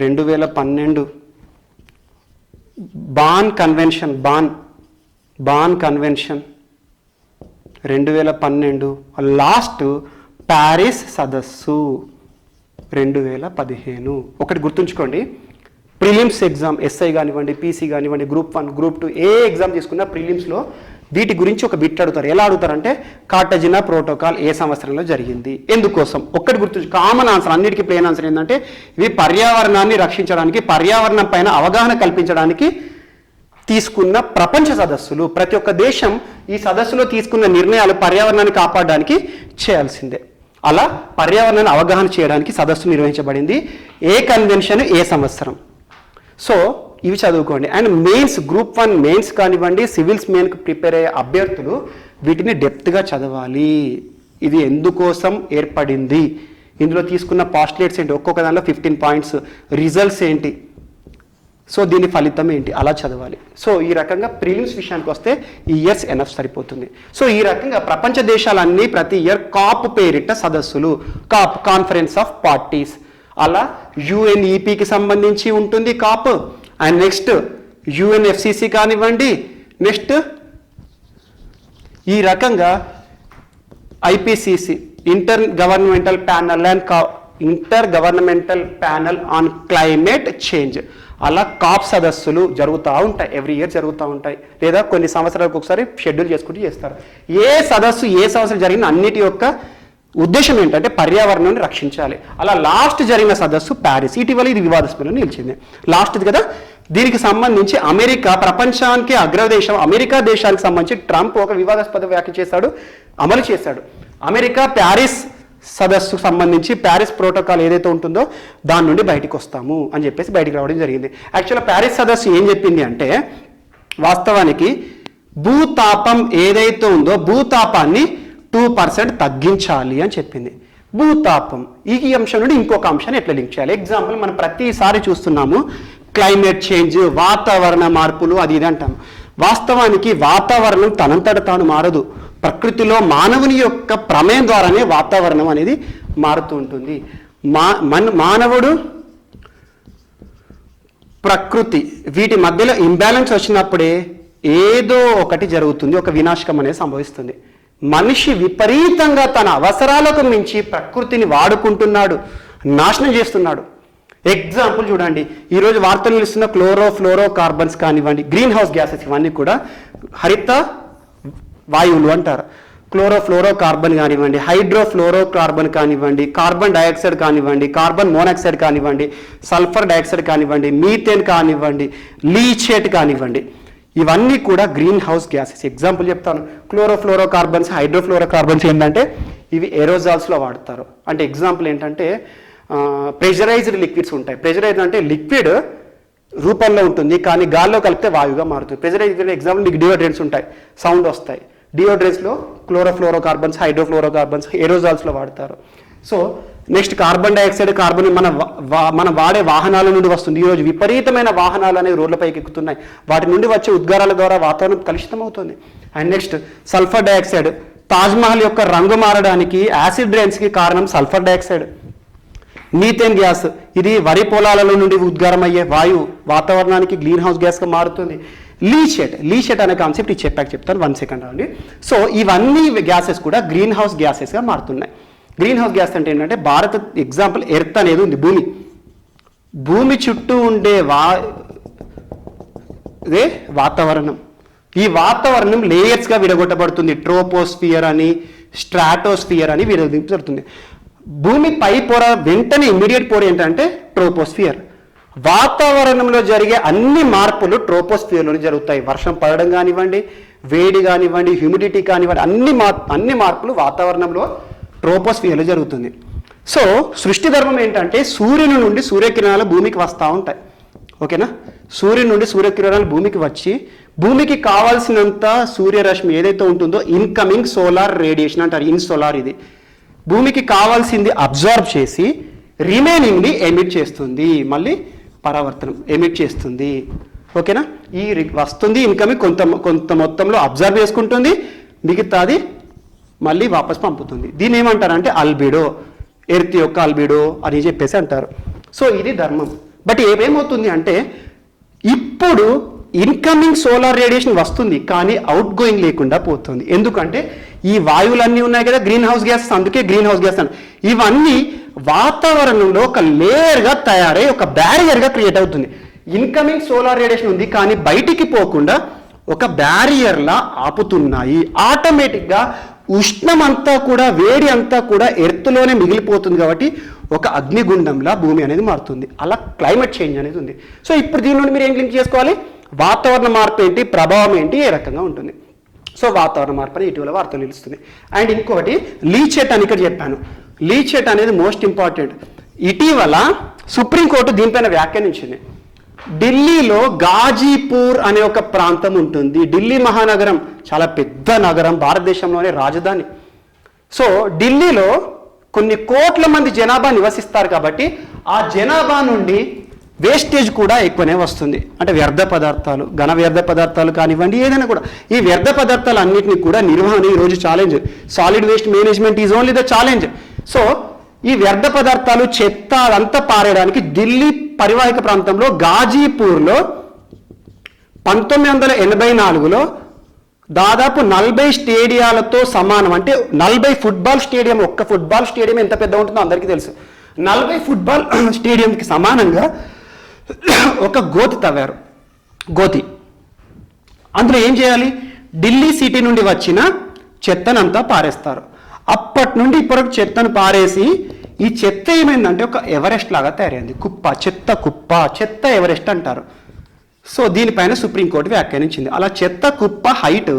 2012. Bonn convention 2012. లాస్ట్ ప్యారిస్ సదస్సు 2015. ఒకటి గుర్తుంచుకోండి, ప్రిలిమ్స్ ఎగ్జామ్ ఎస్ఐ కానివ్వండి, పీసీ కానివ్వండి, గ్రూప్ 1 గ్రూప్ 2 ఏ ఎగ్జామ్ తీసుకున్నా ప్రిలిమ్స్లో వీటి గురించి ఒక బిట్ అడుగుతారు. ఎలా అడుగుతారంటే కార్టజినా ప్రోటోకాల్ ఏ సంవత్సరంలో జరిగింది, ఎందుకోసం. ఒక్కటి గుర్తు, కామన్ ఆన్సర్, అన్నిటికీ ప్లేన్ ఆన్సర్ ఏంటంటే ఇవి పర్యావరణాన్ని రక్షించడానికి, పర్యావరణం పైన అవగాహన కల్పించడానికి తీసుకున్న ప్రపంచ సదస్సులు. ప్రతి ఒక్క దేశం ఈ సదస్సులో తీసుకున్న నిర్ణయాలు పర్యావరణాన్ని కాపాడడానికి చేయాల్సిందే. అలా పర్యావరణాన్ని అవగాహన చేయడానికి సదస్సు నిర్వహించబడింది. ఏ కన్వెన్షన్ ఏ సంవత్సరం. సో ఇవి చదువుకోండి. అండ్ మెయిన్స్, గ్రూప్ 1 మెయిన్స్ కానివ్వండి, సివిల్స్ మెయిన్కి ప్రిపేర్ అయ్యే అభ్యర్థులు వీటిని డెప్త్గా చదవాలి. ఇది ఎందుకోసం ఏర్పడింది, ఇందులో తీసుకున్న పాస్టులేట్స్ ఏంటి, ఒక్కొక్క దానిలో 15 పాయింట్స్, రిజల్ట్స్ ఏంటి, సో దీని ఫలితం ఏంటి, అలా చదవాలి. సో ఈ రకంగా ప్రిలిమ్స్ విషయానికి వస్తే ఈ ఇయర్స్ ఎనఫ్ సరిపోతుంది. సో ఈ రకంగా ప్రపంచ దేశాలన్నీ ప్రతి ఇయర్ కాప్ పేరిట సదస్సులు, కాప్ కాన్ఫరెన్స్ ఆఫ్ పార్టీస్, అలా యుఎన్ఈపికి సంబంధించి ఉంటుంది కాప్, అండ్ నెక్స్ట్ యుఎన్ఎఫ్సిసి కానివ్వండి, నెక్స్ట్ ఈ రకంగా IPCC inter governmental panel on climate change, అలా కాప్ సదస్సులు జరుగుతూ ఉంటాయి, ఎవ్రీ ఇయర్ జరుగుతూ ఉంటాయి, లేదా కొన్ని సంవత్సరాలకు ఒకసారి షెడ్యూల్ చేసుకుంటూ చేస్తారు. ఏ సంవత్సరం జరిగిన అన్నిటి యొక్క ఉద్దేశం ఏంటంటే పర్యావరణాన్ని రక్షించాలి. అలా లాస్ట్ జరిగిన సదస్సు ప్యారిస్, ఇటీవల ఇది వివాదాస్పదంగా నిలిచింది, లాస్ట్ది కదా. దీనికి సంబంధించి అమెరికా, ప్రపంచానికి అగ్రదేశం అమెరికా దేశానికి సంబంధించి ట్రంప్ ఒక వివాదాస్పద వ్యాఖ్య చేశాడు, అమలు చేశాడు. అమెరికా ప్యారిస్ సదస్సుకు సంబంధించి ప్యారిస్ ప్రోటోకాల్ ఏదైతే ఉంటుందో దాని నుండి బయటకు వస్తాము అని చెప్పేసి బయటికి రావడం జరిగింది. యాక్చువల్గా ప్యారిస్ సదస్సు ఏం చెప్పింది అంటే, వాస్తవానికి భూతాపం ఏదైతే ఉందో భూతాపాన్ని 2% తగ్గించాలి అని చెప్పింది. భూతాపం ఈ అంశం నుండి ఇంకొక అంశాన్ని ఎట్లా లింక్ చేయాలి? ఎగ్జాంపుల్ మనం ప్రతిసారి చూస్తున్నాము క్లైమేట్ చేంజ్, వాతావరణ మార్పులు, అది ఇది అంటాము. వాస్తవానికి వాతావరణం తనంతట తాను మారదు, ప్రకృతిలో మానవుని యొక్క ప్రమేయం ద్వారానే వాతావరణం అనేది మారుతూ ఉంటుంది. మానవుడు, ప్రకృతి వీటి మధ్యలో ఇంబ్యాలెన్స్ వచ్చినప్పుడే ఏదో ఒకటి జరుగుతుంది, ఒక వినాశకం అనేది సంభవిస్తుంది. మనిషి విపరీతంగా తన అవసరాలకు మించి ప్రకృతిని వాడుకుంటున్నాడు, నాశనం చేస్తున్నాడు. ఎగ్జాంపుల్ చూడండి, ఈరోజు వార్తలు నిలుస్తున్న ఫ్లోరో కార్బన్స్ కానివ్వండి, గ్రీన్ హౌస్ గ్యాసెస్, ఇవన్నీ కూడా హరిత వాయువులు అంటారు. ఫ్లోరో కార్బన్ కానివ్వండి, హైడ్రోఫ్లోరో కార్బన్ కానివ్వండి, కార్బన్ డైఆక్సైడ్ కానివ్వండి, కార్బన్ మోనాక్సైడ్ కానివ్వండి, సల్ఫర్ డైఆక్సైడ్ కానివ్వండి, మీథేన్ కానివ్వండి, లీచేట్ కానివ్వండి, ఇవన్నీ కూడా గ్రీన్ హౌస్ గ్యాసెస్. ఎగ్జాంపుల్ చెప్తాను, ఫ్లోరో కార్బన్స్, హైడ్రోఫ్లోరో కార్బన్స్ ఏంటంటే ఇవి ఏరోజాల్స్లో వాడతారు. అంటే ఎగ్జాంపుల్ ఏంటంటే ప్రెషరైజ్డ్ లిక్విడ్స్ ఉంటాయి. ప్రెషరైజ్డ్ అంటే లిక్విడ్ రూపంలో ఉంటుంది కానీ గాల్లో కలిపితే వాయువుగా మారుతుంది. ప్రెషరైజ్డ్ ఎగ్జాంపుల్ మీకు డియోడ్రెంట్స్ ఉంటాయి, సౌండ్ వస్తాయి. డియోడ్రెంట్స్లో ఫ్లోరో కార్బన్స్, హైడ్రోఫ్లోరో కార్బన్స్ ఏరోజాల్స్లో వాడతారు. So next carbon dioxide, carbon మన వాడే వాహనాల నుండి వస్తుంది. ఈరోజు విపరీతమైన వాహనాలు అనేవి రోడ్లపైకి ఎక్కుతున్నాయి, వాటి నుండి వచ్చే ఉద్గారాల ద్వారా వాతావరణం కలుషితం అవుతుంది. And next sulphur dioxide, Taj Mahal యొక్క రంగు మారడానికి యాసిడ్ రైన్స్కి కారణం సల్ఫర్ డైఆక్సైడ్. మీథేన్ గ్యాస్, ఇది వరి పొలాలలో నుండి ఉద్గారం అయ్యే వాయువు వాతావరణానికి గ్రీన్ హౌస్ గ్యాస్గా మారుతుంది. లీషెట్ అనే కాన్సెప్ట్ ఇది చెప్తాను, 1 సెకండ్ అండి. సో ఇవన్నీ గ్యాసెస్ కూడా గ్రీన్ హౌస్ గ్యాసెస్గా మారుతున్నాయి. గ్రీన్ హౌస్ గ్యాస్ అంటే ఏంటంటే ఎగ్జాంపుల్ ఎర్త్ అనేది ఉంది, భూమి చుట్టూ ఉండే వాతావరణం. ఈ వాతావరణం లేయర్స్గా విడగొట్టబడుతుంది. ట్రోపోస్ఫియర్ అని, స్ట్రాటోస్ఫియర్ అని విడగొట్టబడుతుంది. భూమి పై పొర వెంటనే ఇమ్మీడియట్ పొర ఏంటంటే ట్రోపోస్ఫియర్. వాతావరణంలో జరిగే అన్ని మార్పులు ట్రోపోస్ఫియర్లోనే జరుగుతాయి. వర్షం పడడం కానివ్వండి, వేడి కానివ్వండి, హ్యూమిడిటీ కానివ్వండి, అన్ని మార్పులు వాతావరణంలో ట్రోపోస్ఫియర్లో జరుగుతుంది. సో సృష్టి ధర్మం ఏంటంటే సూర్యుని నుండి సూర్యకిరణాలు భూమికి వస్తూ ఉంటాయి, ఓకేనా. సూర్యుని నుండి సూర్యకిరణాలు భూమికి వచ్చి భూమికి కావాల్సినంత సూర్యరశ్మి ఏదైతే ఉంటుందో ఇన్కమింగ్ సోలార్ రేడియేషన్ అంటారు, ఇన్సోలార్. ఇది భూమికి కావాల్సింది అబ్జార్బ్ చేసి రిమైనింగ్ని ఎమిట్ చేస్తుంది, మళ్ళీ పరావర్తనం ఎమిట్ చేస్తుంది, ఓకేనా. ఈ వస్తుంది ఇన్కమింగ్ కొంత మొత్తంలో అబ్జర్వ్ చేసుకుంటుంది, మిగతాది మళ్ళీ వాపస్ పంపుతుంది. దీన్ని ఏమంటారంటే అల్బిడో, ఎర్త్ యొక్క అల్బిడో అని చెప్పేసి అంటారు. సో ఇది ధర్మం. బట్ ఏమవుతుంది అంటే ఇప్పుడు ఇన్కమింగ్ సోలార్ రేడియేషన్ వస్తుంది కానీ అవుట్ గోయింగ్ లేకుండా పోతుంది. ఎందుకంటే ఈ వాయువులన్నీ ఉన్నాయి కదా గ్రీన్ హౌస్ గ్యాసెస్, అందుకే గ్రీన్ హౌస్ గ్యాస్ అని. ఇవన్నీ వాతావరణంలో ఒక లేయర్గా తయారై ఒక బ్యారియర్గా క్రియేట్ అవుతుంది. ఇన్కమింగ్ సోలార్ రేడియేషన్ ఉంది కానీ బయటికి పోకుండా ఒక బ్యారియర్లా ఆపుతున్నాయి. ఆటోమేటిక్గా ఉష్ణం అంతా కూడా, వేడి అంతా కూడా ఎర్త్లోనే మిగిలిపోతుంది కాబట్టి ఒక అగ్నిగుండంలా భూమి అనేది మారుతుంది. అలా క్లైమేట్ చేంజ్ అనేది ఉంది. సో ఇప్పుడు దీని నుండి మీరు ఏం లింక్ చేసుకోవాలి? వాతావరణ మార్పు ఏంటి, ప్రభావం ఏంటి, ఏ రకంగా ఉంటుంది. సో వాతావరణ మార్పు అని ఇటీవల వార్తలు నిలుస్తుంది. అండ్ ఇంకొకటి లీచెట్ అని ఇక్కడ చెప్పాను. లీచెట్ అనేది మోస్ట్ ఇంపార్టెంట్. ఇటీవల సుప్రీంకోర్టు దీనిపైన వ్యాఖ్యానించింది. ఢిల్లీలో గాజీపూర్ అనే ఒక ప్రాంతం ఉంటుంది. ఢిల్లీ మహానగరం చాలా పెద్ద నగరం, భారతదేశంలోనే రాజధాని. సో ఢిల్లీలో కొన్ని కోట్ల మంది జనాభా నివసిస్తారు కాబట్టి ఆ జనాభా నుండి వేస్టేజ్ కూడా ఎక్కువనే వస్తుంది. అంటే వ్యర్థ పదార్థాలు, ఘన వ్యర్థ పదార్థాలు కానివ్వండి, ఏదైనా కూడా ఈ వ్యర్థ పదార్థాలు అన్నింటినీ కూడా నిర్వహణ ఈరోజు challenge. Solid waste management is only the challenge. So ఈ వ్యర్థ పదార్థాలు, చెత్త అదంతా పారేయడానికి ఢిల్లీ పరివాహిక ప్రాంతంలో గాజీపూర్లో 1984లో దాదాపు 40 స్టేడియాలతో సమానం, అంటే 40 ఫుట్బాల్ స్టేడియం, ఒక్క ఫుట్బాల్ స్టేడియం ఎంత పెద్ద ఉంటుందో అందరికీ తెలుసు. 40 ఫుట్బాల్ స్టేడియంకి సమానంగా ఒక గోతి తవ్వారు. గోతి అందులో ఏం చేయాలి? ఢిల్లీ సిటీ నుండి వచ్చిన చెత్తనంతా పారేస్తారు. అప్పటి నుండి ఇప్పటివరకు చెత్తను పారేసి ఈ చెత్త ఏమైందంటే ఒక ఎవరెస్ట్ లాగా తయారైంది. కుప్ప, చెత్త కుప్ప, చెత్త ఎవరెస్ట్ అంటారు. సో దీనిపైన సుప్రీంకోర్టు వ్యాఖ్యానించింది. అలా చెత్త కుప్ప హైట్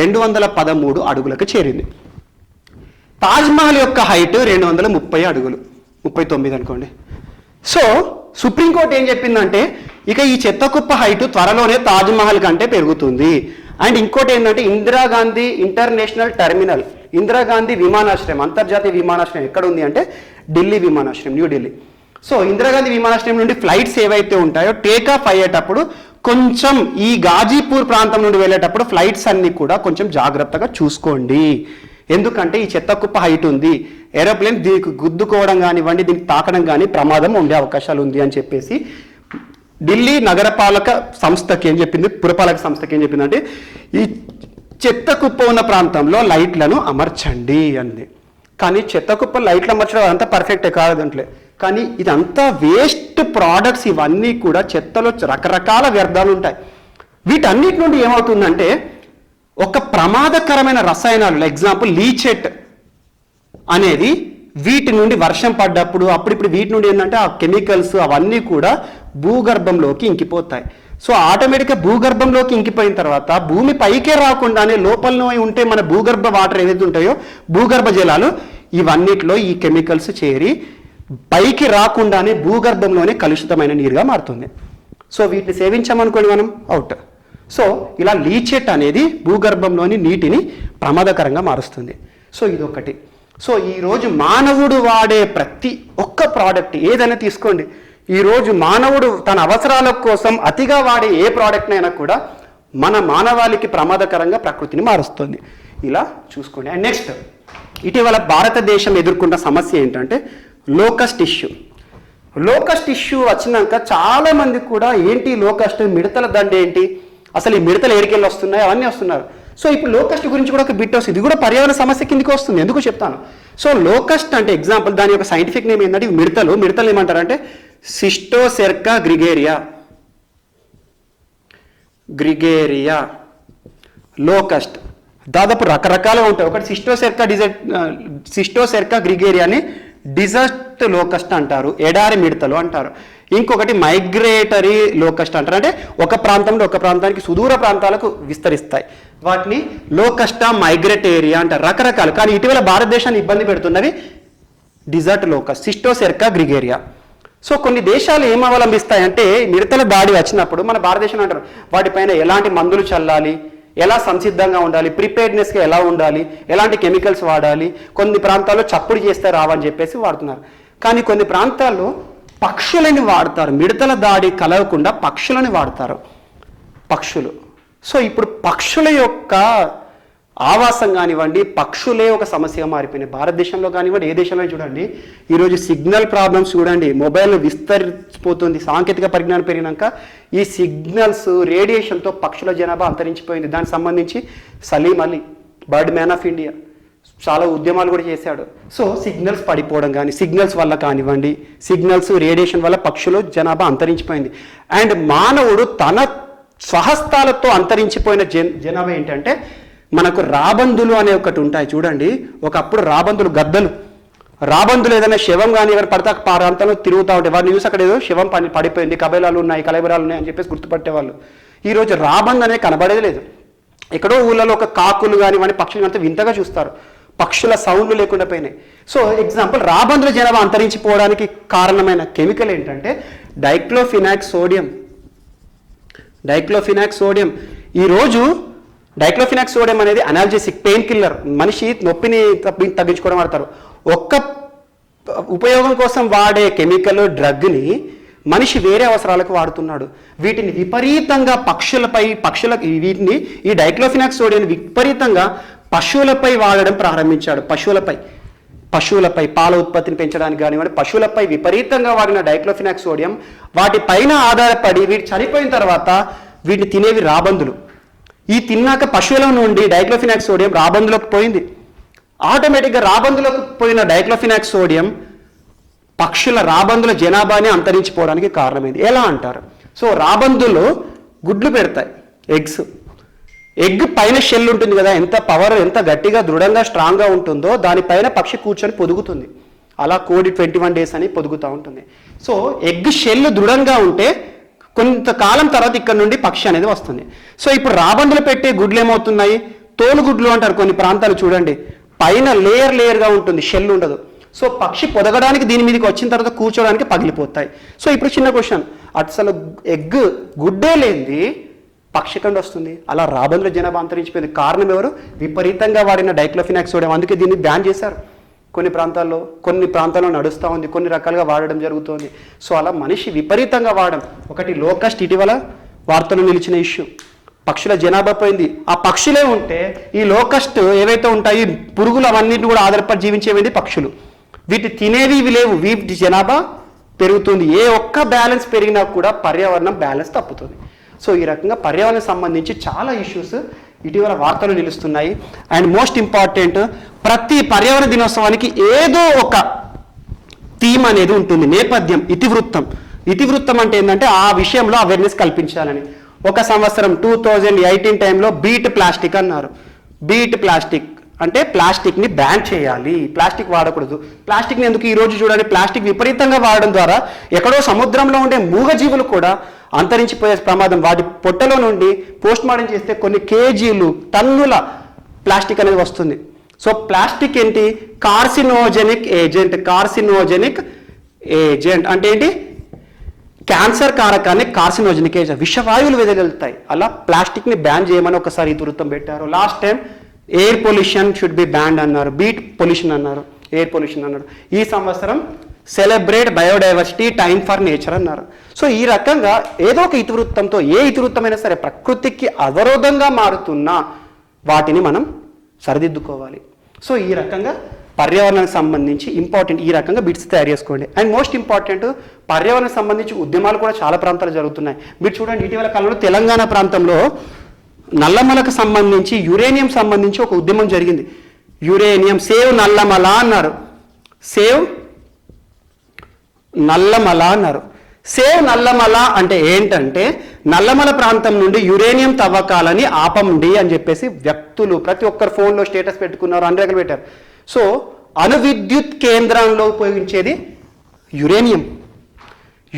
213 అడుగులకు చేరింది. తాజ్మహల్ యొక్క హైట్ 230 అడుగులు, 39 అనుకోండి. సో సుప్రీంకోర్టు ఏం చెప్పిందంటే ఇక ఈ చెత్త కుప్ప హైట్ త్వరలోనే తాజ్మహల్ కంటే పెరుగుతుంది. అండ్ ఇంకోటి ఏంటంటే ఇందిరాగాంధీ ఇంటర్నేషనల్ టెర్మినల్, ఇందిరాగాంధీ విమానాశ్రయం, అంతర్జాతీయ విమానాశ్రయం ఎక్కడ ఉంది అంటే ఢిల్లీ విమానాశ్రయం, న్యూఢిల్లీ. సో ఇందిరాగాంధీ విమానాశ్రయం నుండి ఫ్లైట్స్ ఏవైతే ఉంటాయో టేకాఫ్ అయ్యేటప్పుడు కొంచెం ఈ గాజీపూర్ ప్రాంతం నుండి వెళ్ళేటప్పుడు ఫ్లైట్స్ అన్ని కూడా కొంచెం జాగ్రత్తగా చూసుకోండి. ఎందుకంటే ఈ చెత్త కుప్ప హైట్ ఉంది, ఏరోప్లేన్ దీనికి గుద్దుకోవడం కానివ్వండి, దీనికి తాకడం కానీ ప్రమాదం ఉండే అవకాశాలు ఉంది అని చెప్పేసి ఢిల్లీ నగరపాలక సంస్థకి ఏం చెప్పింది, పురపాలక సంస్థకి ఏం చెప్పిందంటే ఈ చెత్త కుప్ప ఉన్న ప్రాంతంలో లైట్లను అమర్చండి అంది. కానీ చెత్త కుప్ప లైట్లు అమర్చడం అంతా పర్ఫెక్టే కాదంటే, కానీ ఇదంతా వేస్ట్ ప్రోడక్ట్స్, ఇవన్నీ కూడా చెత్తలో రకరకాల వ్యర్థాలు ఉంటాయి. వీటన్నిటి నుండి ఏమవుతుందంటే ఒక ప్రమాదకరమైన రసాయనాలు, ఎగ్జాంపుల్ లీచెట్ అనేది వీటి నుండి వర్షం పడ్డప్పుడు అప్పుడిప్పుడు వీటి నుండి ఏంటంటే ఆ కెమికల్స్ అవన్నీ కూడా భూగర్భంలోకి ఇంకిపోతాయి. సో ఆటోమేటిక్గా భూగర్భంలోకి ఇంకిపోయిన తర్వాత భూమి పైకే రాకుండానే లోపలనే ఉంటే మన భూగర్భ వాటర్ ఏదైతే ఉంటాయో భూగర్భ జలాలు, ఇవన్నిటిలో ఈ కెమికల్స్ చేరి పైకి రాకుండానే భూగర్భంలోనే కలుషితమైన నీరుగా మారుతుంది. సో వీటిని సేవించామనుకోండి మనం అవుట్. సో ఇలా లీచెట్ అనేది భూగర్భంలోని నీటిని ప్రమాదకరంగా మారుస్తుంది. సో ఇదొకటి. సో ఈరోజు మానవుడు వాడే ప్రతి ఒక్క ప్రోడక్ట్ ఏదైనా తీసుకోండి, ఈరోజు మానవుడు తన అవసరాల కోసం అతిగా వాడే ఏ ప్రోడక్ట్నైనా కూడా మన మానవాళికి ప్రమాదకరంగా ప్రకృతిని మారుస్తుంది. ఇలా చూసుకోండి. అండ్ నెక్స్ట్, ఇటీవల భారతదేశం ఎదుర్కొన్న సమస్య ఏంటంటే లోకస్ట్ ఇష్యూ. లోకస్ట్ ఇష్యూ వచ్చినాక చాలామంది కూడా ఏంటి లోకస్ట్, మిడతల దండ ఏంటి, అసలు ఈ మిడతలు ఏడికెళ్ళి వస్తున్నాయి, అవన్నీ వస్తున్నారు. సో ఇప్పుడు లోకస్ట్ గురించి కూడా ఒక బిట్ వస్తుంది, ఇది కూడా పర్యావరణ సమస్య కిందకి వస్తుంది. ఎందుకు చెప్తాను. సో లోకస్ట్ అంటే ఎగ్జాంపుల్ దాని యొక్క సైంటిఫిక్ నేమ్ ఏంటంటే మిడతలు ఏమంటారంటే సిస్టోసెర్కా గ్రిగేరియా లోకస్ట్. దాదాపు రకరకాలుగా ఉంటాయి. ఒకటి సిస్టోసెర్కా గ్రిగేరియాని డిజర్ట్ లోకస్ట్ అంటారు, ఎడారి మిడతలు అంటారు. ఇంకొకటి మైగ్రేటరీ లోకస్ట్ అంటారు, అంటే ఒక ప్రాంతంలో ఒక ప్రాంతానికి సుదూర ప్రాంతాలకు విస్తరిస్తాయి. వాటిని లోకస్టా మైగ్రేటేరియా అంటారు. రకరకాలు. కానీ ఇటీవల భారతదేశాన్ని ఇబ్బంది పెడుతున్నవి డిజర్ట్ లోకస్ట్, సిస్టోసెర్కా గ్రిగేరియా. సో కొన్ని దేశాలు ఏం అవలంబిస్తాయంటే మిడతల దాడి వచ్చినప్పుడు మన భారతదేశం అంటారు వాటిపైన ఎలాంటి మందులు చల్లాలి, ఎలా సంసిద్ధంగా ఉండాలి, ప్రిపేర్డ్నెస్గా ఎలా ఉండాలి, ఎలాంటి కెమికల్స్ వాడాలి. కొన్ని ప్రాంతాల్లో చప్పుడు చేస్తే రావని చెప్పేసి వాడుతున్నారు. కానీ కొన్ని ప్రాంతాల్లో పక్షులని వాడతారు, మిడతల దాడి కలగకుండా పక్షులని వాడతారు, పక్షులు. సో ఇప్పుడు పక్షుల యొక్క ఆవాసం కానివ్వండి, పక్షులే ఒక సమస్యగా మారిపోయినాయి. భారతదేశంలో కానివ్వండి, ఏ దేశంలో చూడండి, ఈరోజు సిగ్నల్ ప్రాబ్లమ్స్ చూడండి, మొబైల్ విస్తరిపోతుంది, సాంకేతిక పరిజ్ఞానం పెరిగినాక ఈ సిగ్నల్స్ రేడియేషన్తో పక్షుల జనాభా అంతరించిపోయింది. దానికి సంబంధించి Salim Ali, bird man of India, చాలా ఉద్యమాలు కూడా చేశాడు. సో సిగ్నల్స్ పడిపోవడం కానీ, సిగ్నల్స్ వల్ల కానివ్వండి, సిగ్నల్స్ రేడియేషన్ వల్ల పక్షుల జనాభా అంతరించిపోయింది. అండ్ మానవుడు తన స్వహస్తాలతో అంతరించిపోయిన జనాభా ఏంటంటే మనకు రాబందులు అనే ఒకటి ఉంటాయి చూడండి. ఒకప్పుడు రాబందులు, గద్దలు, రాబందులు ఏదైనా శవం కానీ ఎవరు పడితే ప్రాంతంలో తిరుగుతూ ఉంటాయి. వారిని చూసి అక్కడ ఏదో శవం పడిపోయింది, కబేలాలు ఉన్నాయి, కలబరాలు ఉన్నాయి అని చెప్పేసి గుర్తుపట్టేవాళ్ళు. ఈరోజు రాబందు అనేది కనబడేది లేదు. ఎక్కడో ఊళ్ళలో ఒక కాకులు కానీ వాని పక్షులు అంతా వింతగా చూస్తారు, పక్షుల సౌండ్లు లేకుండా పోయినాయి. సో ఎగ్జాంపుల్ రాబందుల జనాభా అంతరించిపోవడానికి కారణమైన కెమికల్ ఏంటంటే డైక్లోఫినాక్ సోడియం. ఈరోజు డైక్లోఫినాక్ సోడియం అనేది అనాల్జెసిక్, పెయిన్ కిల్లర్, మనిషి నొప్పిని తగ్గించుకోవడం వాడతారు. ఒక్క ఉపయోగం కోసం వాడే కెమికల్ డ్రగ్ని మనిషి వేరే అవసరాలకు వాడుతున్నాడు. వీటిని విపరీతంగా వీటిని ఈ డైక్లోఫినాక్ సోడియం విపరీతంగా పశువులపై వాడడం ప్రారంభించాడు. పశువులపై పాల ఉత్పత్తిని పెంచడానికి కానివ్వండి, పశువులపై విపరీతంగా వాడిన డైక్లోఫినాక్ సోడియం వాటి పైన ఆధారపడి వీటి చనిపోయిన తర్వాత వీటిని తినేవి రాబందులు. ఈ తిన్నాక పశువుల నుండి డైక్లోఫినాక్ సోడియం రాబందులోకి పోయింది. ఆటోమేటిక్గా రాబందులోకి పోయిన డైక్లోఫినాక్ సోడియం రాబందుల జనాభాని అంతరించిపోవడానికి కారణమైంది. ఎలా అంటారు? సో రాబందులు గుడ్లు పెడతాయి, ఎగ్ పైన షెల్ ఉంటుంది కదా, ఎంత గట్టిగా దృఢంగా స్ట్రాంగ్గా ఉంటుందో దానిపైన పక్షి కూర్చొని పొదుగుతుంది. అలా కోడి 21 days అని పొదుగుతూ ఉంటుంది. సో ఎగ్ షెల్ దృఢంగా ఉంటే కొంతకాలం తర్వాత ఇక్కడ నుండి పక్షి అనేది వస్తుంది. సో ఇప్పుడు రాబందులు పెట్టే గుడ్లు ఏమవుతున్నాయి? తోలుగుడ్లు అంటారు. కొన్ని ప్రాంతాలు చూడండి, పైన లేయర్గా ఉంటుంది, షెల్ ఉండదు. సో పక్షి పొదగడానికి దీని మీదకి వచ్చిన తర్వాత కూర్చోడానికి పగిలిపోతాయి. సో ఇప్పుడు చిన్న క్వశ్చన్, అసలు ఎగ్ గుడ్డే లేనిది పక్షి కండి వస్తుంది. అలా రాబందుల జనాభా అంతరించిపోయింది. కారణం ఎవరు? విపరీతంగా వాడిన డైక్లోఫినాక్ సోడియం. అందుకే దీన్ని బ్యాన్ చేశారు. కొన్ని ప్రాంతాల్లో నడుస్తూ ఉంది, కొన్ని రకాలుగా వాడడం జరుగుతుంది. సో అలా మనిషి విపరీతంగా వాడడం. ఒకటి లోకస్ట్, ఇటీవల వార్తలు నిలిచిన ఇష్యూ, పక్షుల జనాభా పోయింది. ఆ పక్షులే ఉంటే ఈ లోకస్ట్ ఏవైతే ఉంటాయి పురుగులు అవన్నిటిని కూడా ఆధారపడి జీవించేవి పక్షులు. వీటి తినేవి లేవు, వీటి జనాభా పెరుగుతుంది. ఏ ఒక్క బ్యాలెన్స్ పెరిగినా కూడా పర్యావరణం బ్యాలెన్స్ తప్పుతుంది. సో ఈ రకంగా పర్యావరణం సంబంధించి చాలా ఇష్యూస్ ఇటీవల వార్తలు నిలుస్తున్నాయి. అండ్ మోస్ట్ ఇంపార్టెంట్, ప్రతి పర్యావరణ దినోత్సవానికి ఏదో ఒక థీమ్ అనేది ఉంటుంది, నేపథ్యం, ఇతివృత్తం అంటే ఏంటంటే ఆ విషయంలో అవేర్నెస్ కల్పించాలని. ఒక సంవత్సరం 2018 టైంలో బీట్ ప్లాస్టిక్ అన్నారు. బీట్ ప్లాస్టిక్ అంటే ప్లాస్టిక్ని బ్యాన్ చేయాలి, ప్లాస్టిక్ వాడకూడదు. ప్లాస్టిక్ని ఎందుకు? ఈరోజు చూడండి, ప్లాస్టిక్ విపరీతంగా వాడడం ద్వారా ఎక్కడో సముద్రంలో ఉండే మూగజీవులు కూడా అంతరించిపోయే ప్రమాదం. వాటి పొట్టలో నుండి పోస్ట్మార్టం చేస్తే కొన్ని కేజీలు, టన్నుల ప్లాస్టిక్ అనేది వస్తుంది. సో ప్లాస్టిక్ ఏంటి? కార్సినోజెనిక్ ఏజెంట్ అంటే ఏంటి? క్యాన్సర్ కారకాన్ని కార్సినోజెనిక్ ఏజెంట్, విషవాయువులు వెదజల్లుతాయి. అలా ప్లాస్టిక్ని బ్యాన్ చేయమని ఒకసారి ఇతివృత్తం పెట్టారు. Last time air pollution should be banned అన్నారు, బీట్ పొల్యూషన్ అన్నారు, ఎయిర్ పొల్యూషన్ అన్నారు. ఈ సంవత్సరం celebrate biodiversity, time for nature అన్నారు. సో ఈ రకంగా ఏదో ఒక ఇతివృత్తంతో, ఏ ఇతివృత్తమైనా సరే ప్రకృతికి అవరోధంగా మారుతున్న వాటిని మనం సరిదిద్దుకోవాలి. సో ఈ రకంగా పర్యావరణానికి సంబంధించి ఇంపార్టెంట్ ఈ రకంగా బిట్స్ తయారు చేసుకోండి. అండ్ మోస్ట్ ఇంపార్టెంట్, పర్యావరణానికి సంబంధించి ఉద్యమాలు కూడా చాలా ప్రాంతాలు జరుగుతున్నాయి. మీరు చూడండి, ఇటీవల కాలంలో తెలంగాణ ప్రాంతంలో నల్లమలకు సంబంధించి, యురేనియం సంబంధించి ఒక ఉద్యమం జరిగింది. యురేనియం సేవ్ నల్లమల అన్నారు. సేవ్ నల్లమల అంటే ఏంటంటే నల్లమల ప్రాంతం నుండి యురేనియం తవ్వకాలని ఆపండి అని చెప్పేసి వ్యక్తులు ప్రతి ఒక్కరు ఫోన్లో స్టేటస్ పెట్టుకున్నారు, అన్ని రకాలు పెట్టారు. సో అణు విద్యుత్ కేంద్రంలో ఉపయోగించేది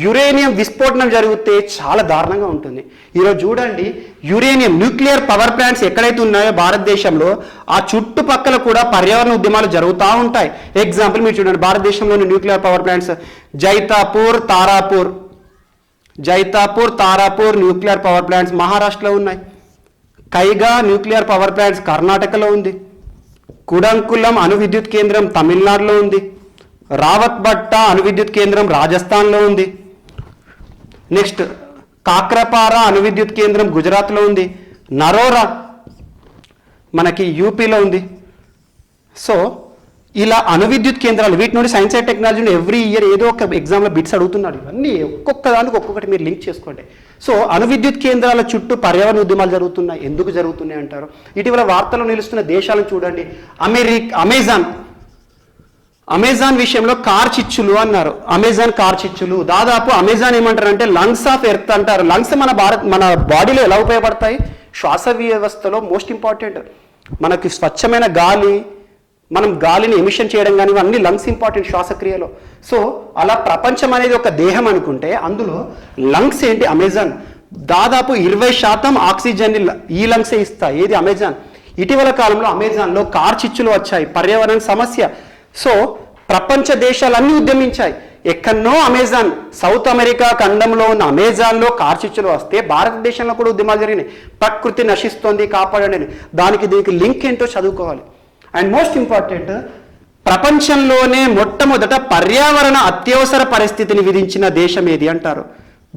యురేనియం విస్ఫోటనం జరిగితే చాలా దారుణంగా ఉంటుంది. ఈరోజు చూడండి, యురేనియం న్యూక్లియర్ పవర్ ప్లాంట్స్ ఎక్కడైతే ఉన్నాయో భారతదేశంలో ఆ చుట్టుపక్కల కూడా పర్యావరణ ఉద్యమాలు జరుగుతూ ఉంటాయి. ఎగ్జాంపుల్ మీరు చూడండి, భారతదేశంలోని nuclear power plants Jaitapur, Tarapur nuclear power plants మహారాష్ట్రలో ఉన్నాయి. కైగా న్యూక్లియర్ పవర్ ప్లాంట్స్ కర్ణాటకలో ఉంది. కుడంకులం అణు విద్యుత్ కేంద్రం తమిళనాడులో ఉంది. రావత్బట్ట అణు విద్యుత్ కేంద్రం రాజస్థాన్లో ఉంది. నెక్స్ట్ కాక్రపారా అణు విద్యుత్ కేంద్రం గుజరాత్లో ఉంది. నరోరా మనకి యూపీలో ఉంది. సో ఇలా అణు విద్యుత్ కేంద్రాలు, వీటి నుండి science and technology every year ఏదో ఒక ఎగ్జామ్లో బిట్స్ అడుగుతున్నాడు. ఇవన్నీ ఒక్కొక్క దానికి ఒక్కొక్కటి మీరు లింక్ చేసుకోండి. సో అణు విద్యుత్ కేంద్రాల చుట్టూ పర్యావరణ ఉద్యమాలు జరుగుతున్నాయి. ఎందుకు జరుగుతున్నాయి అంటారు? ఇటీవల వార్తల్లో నిలుస్తున్న దేశాలను చూడండి. అమెజాన్ విషయంలో కార్చిచ్చులు అన్నారు. అమెజాన్ కార్చిచ్చులు, దాదాపు అమెజాన్ ఏమంటారు అంటే లంగ్స్ ఆఫ్ ఎర్త్ అంటారు. లంగ్స్ మన బాడీలో ఎలా ఉపయోగపడతాయి? శ్వాస వ్యవస్థలో మోస్ట్ ఇంపార్టెంట్. మనకి స్వచ్ఛమైన గాలి, మనం గాలిని ఎమిషన్ చేయడం కానీ అన్ని లంగ్స్ ఇంపార్టెంట్ శ్వాసక్రియలో. సో అలా ప్రపంచం అనేది ఒక దేహం అనుకుంటే అందులో లంగ్స్ ఏంటి? అమెజాన్. దాదాపు 20% ఆక్సిజన్ని ఈ లంగ్సే ఇస్తాయి. ఏది? అమెజాన్. ఇటీవల కాలంలో అమెజాన్లో కార్చిచ్చులు వచ్చాయి, పర్యావరణ సమస్య. సో ప్రపంచ దేశాలన్నీ ఉద్యమించాయి. ఎక్కడనో అమెజాన్, సౌత్ అమెరికా ఖండంలో ఉన్న అమెజాన్లో కార్చిచ్చులు వస్తే భారతదేశంలో కూడా ఉద్యమాలు జరిగినాయి. ప్రకృతి నశిస్తోంది, కాపాడండి. దానికి దీనికి లింక్ ఏంటో చదువుకోవాలి. అండ్ మోస్ట్ ఇంపార్టెంట్, ప్రపంచంలోనే మొట్టమొదట పర్యావరణ అత్యవసర పరిస్థితిని విధించిన దేశం ఏది అంటారు?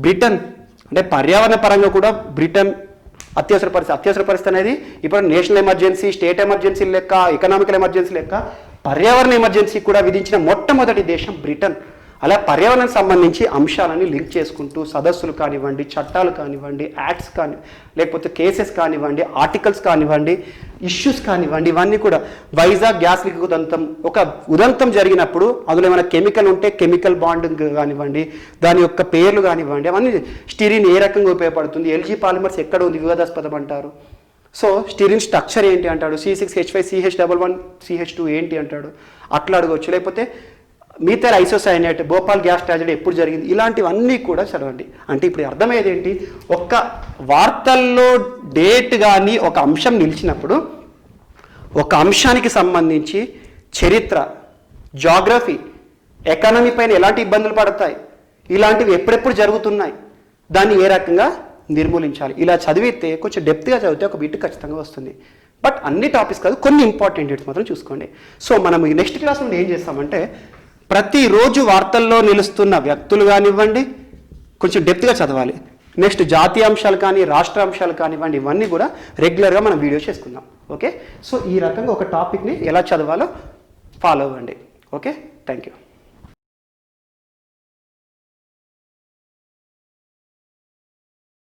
బ్రిటన్. అంటే పర్యావరణ పరంగా కూడా బ్రిటన్ అత్యవసర పరిస్థితి అనేది ఇప్పుడు నేషనల్ ఎమర్జెన్సీ, స్టేట్ ఎమర్జెన్సీ లెక్క, ఎకనామికల్ ఎమర్జెన్సీ లెక్క పర్యావరణ ఎమర్జెన్సీ కూడా విధించిన మొట్టమొదటి దేశం బ్రిటన్. అలా పర్యావరణానికి సంబంధించి అంశాలని లింక్ చేసుకుంటూ సదస్సులు కానివ్వండి, చట్టాలు కానివ్వండి, యాక్ట్స్ కాని, లేకపోతే కేసెస్ కానివ్వండి, ఆర్టికల్స్ కానివ్వండి, ఇష్యూస్ కానివ్వండి, ఇవన్నీ కూడా వైజాగ్ గ్యాస్ లీక్ ఉదంతం, ఒక ఉదంతం జరిగినప్పుడు అందులో ఏమైనా కెమికల్ ఉంటే కెమికల్ బాండింగ్ కానివ్వండి, దాని యొక్క పేర్లు కానివ్వండి, అవన్నీ స్టీరిన్ ఏ రకంగా ఉపయోగపడుతుంది, ఎల్జీ పాలిమర్స్ ఎక్కడ ఉంది వివాదాస్పదం అంటారు. సో స్టీరిన్ స్ట్రక్చర్ ఏంటి అంటాడు, C6H5CH11CH2 ఏంటి అంటాడు, అట్లా అడగవచ్చు. లేకపోతే methyl isocyanate, Bhopal gas tragedy ఎప్పుడు జరిగింది, ఇలాంటివన్నీ కూడా చదవండి. అంటే ఇప్పుడు అర్థమయ్యేది ఏంటి, ఒక్క వార్తల్లో డేట్ కానీ ఒక అంశం నిలిచినప్పుడు ఒక అంశానికి సంబంధించి చరిత్ర, జాగ్రఫీ, ఎకానమీ పైన ఎలాంటి ఇబ్బందులు పడతాయి, ఇలాంటివి ఎప్పుడెప్పుడు జరుగుతున్నాయి, దాన్ని ఏ రకంగా నిర్మూలించాలి, ఇలా చదివితే కొంచెం డెప్త్గా చదివితే ఒక బిట్ ఖచ్చితంగా వస్తుంది. బట్ అన్ని టాపిక్స్ కాదు, కొన్ని ఇంపార్టెంట్ డేట్స్ మాత్రం చూసుకోండి. సో మనం ఈ నెక్స్ట్ క్లాస్ నుండి ఏం చేస్తామంటే ప్రతిరోజు వార్తల్లో నిలుస్తున్న వ్యక్తులు కానివ్వండి కొంచెం డెప్త్గా చదవాలి. నెక్స్ట్ జాతీయ అంశాలు కానీ, రాష్ట్ర అంశాలు కానివ్వండి, ఇవన్నీ కూడా రెగ్యులర్గా మనం వీడియో చేసుకుందాం. ఓకే, సో ఈ రకంగా ఒక టాపిక్ని ఎలా చదవాలో ఫాలో అవ్వండి. Okay, thank you.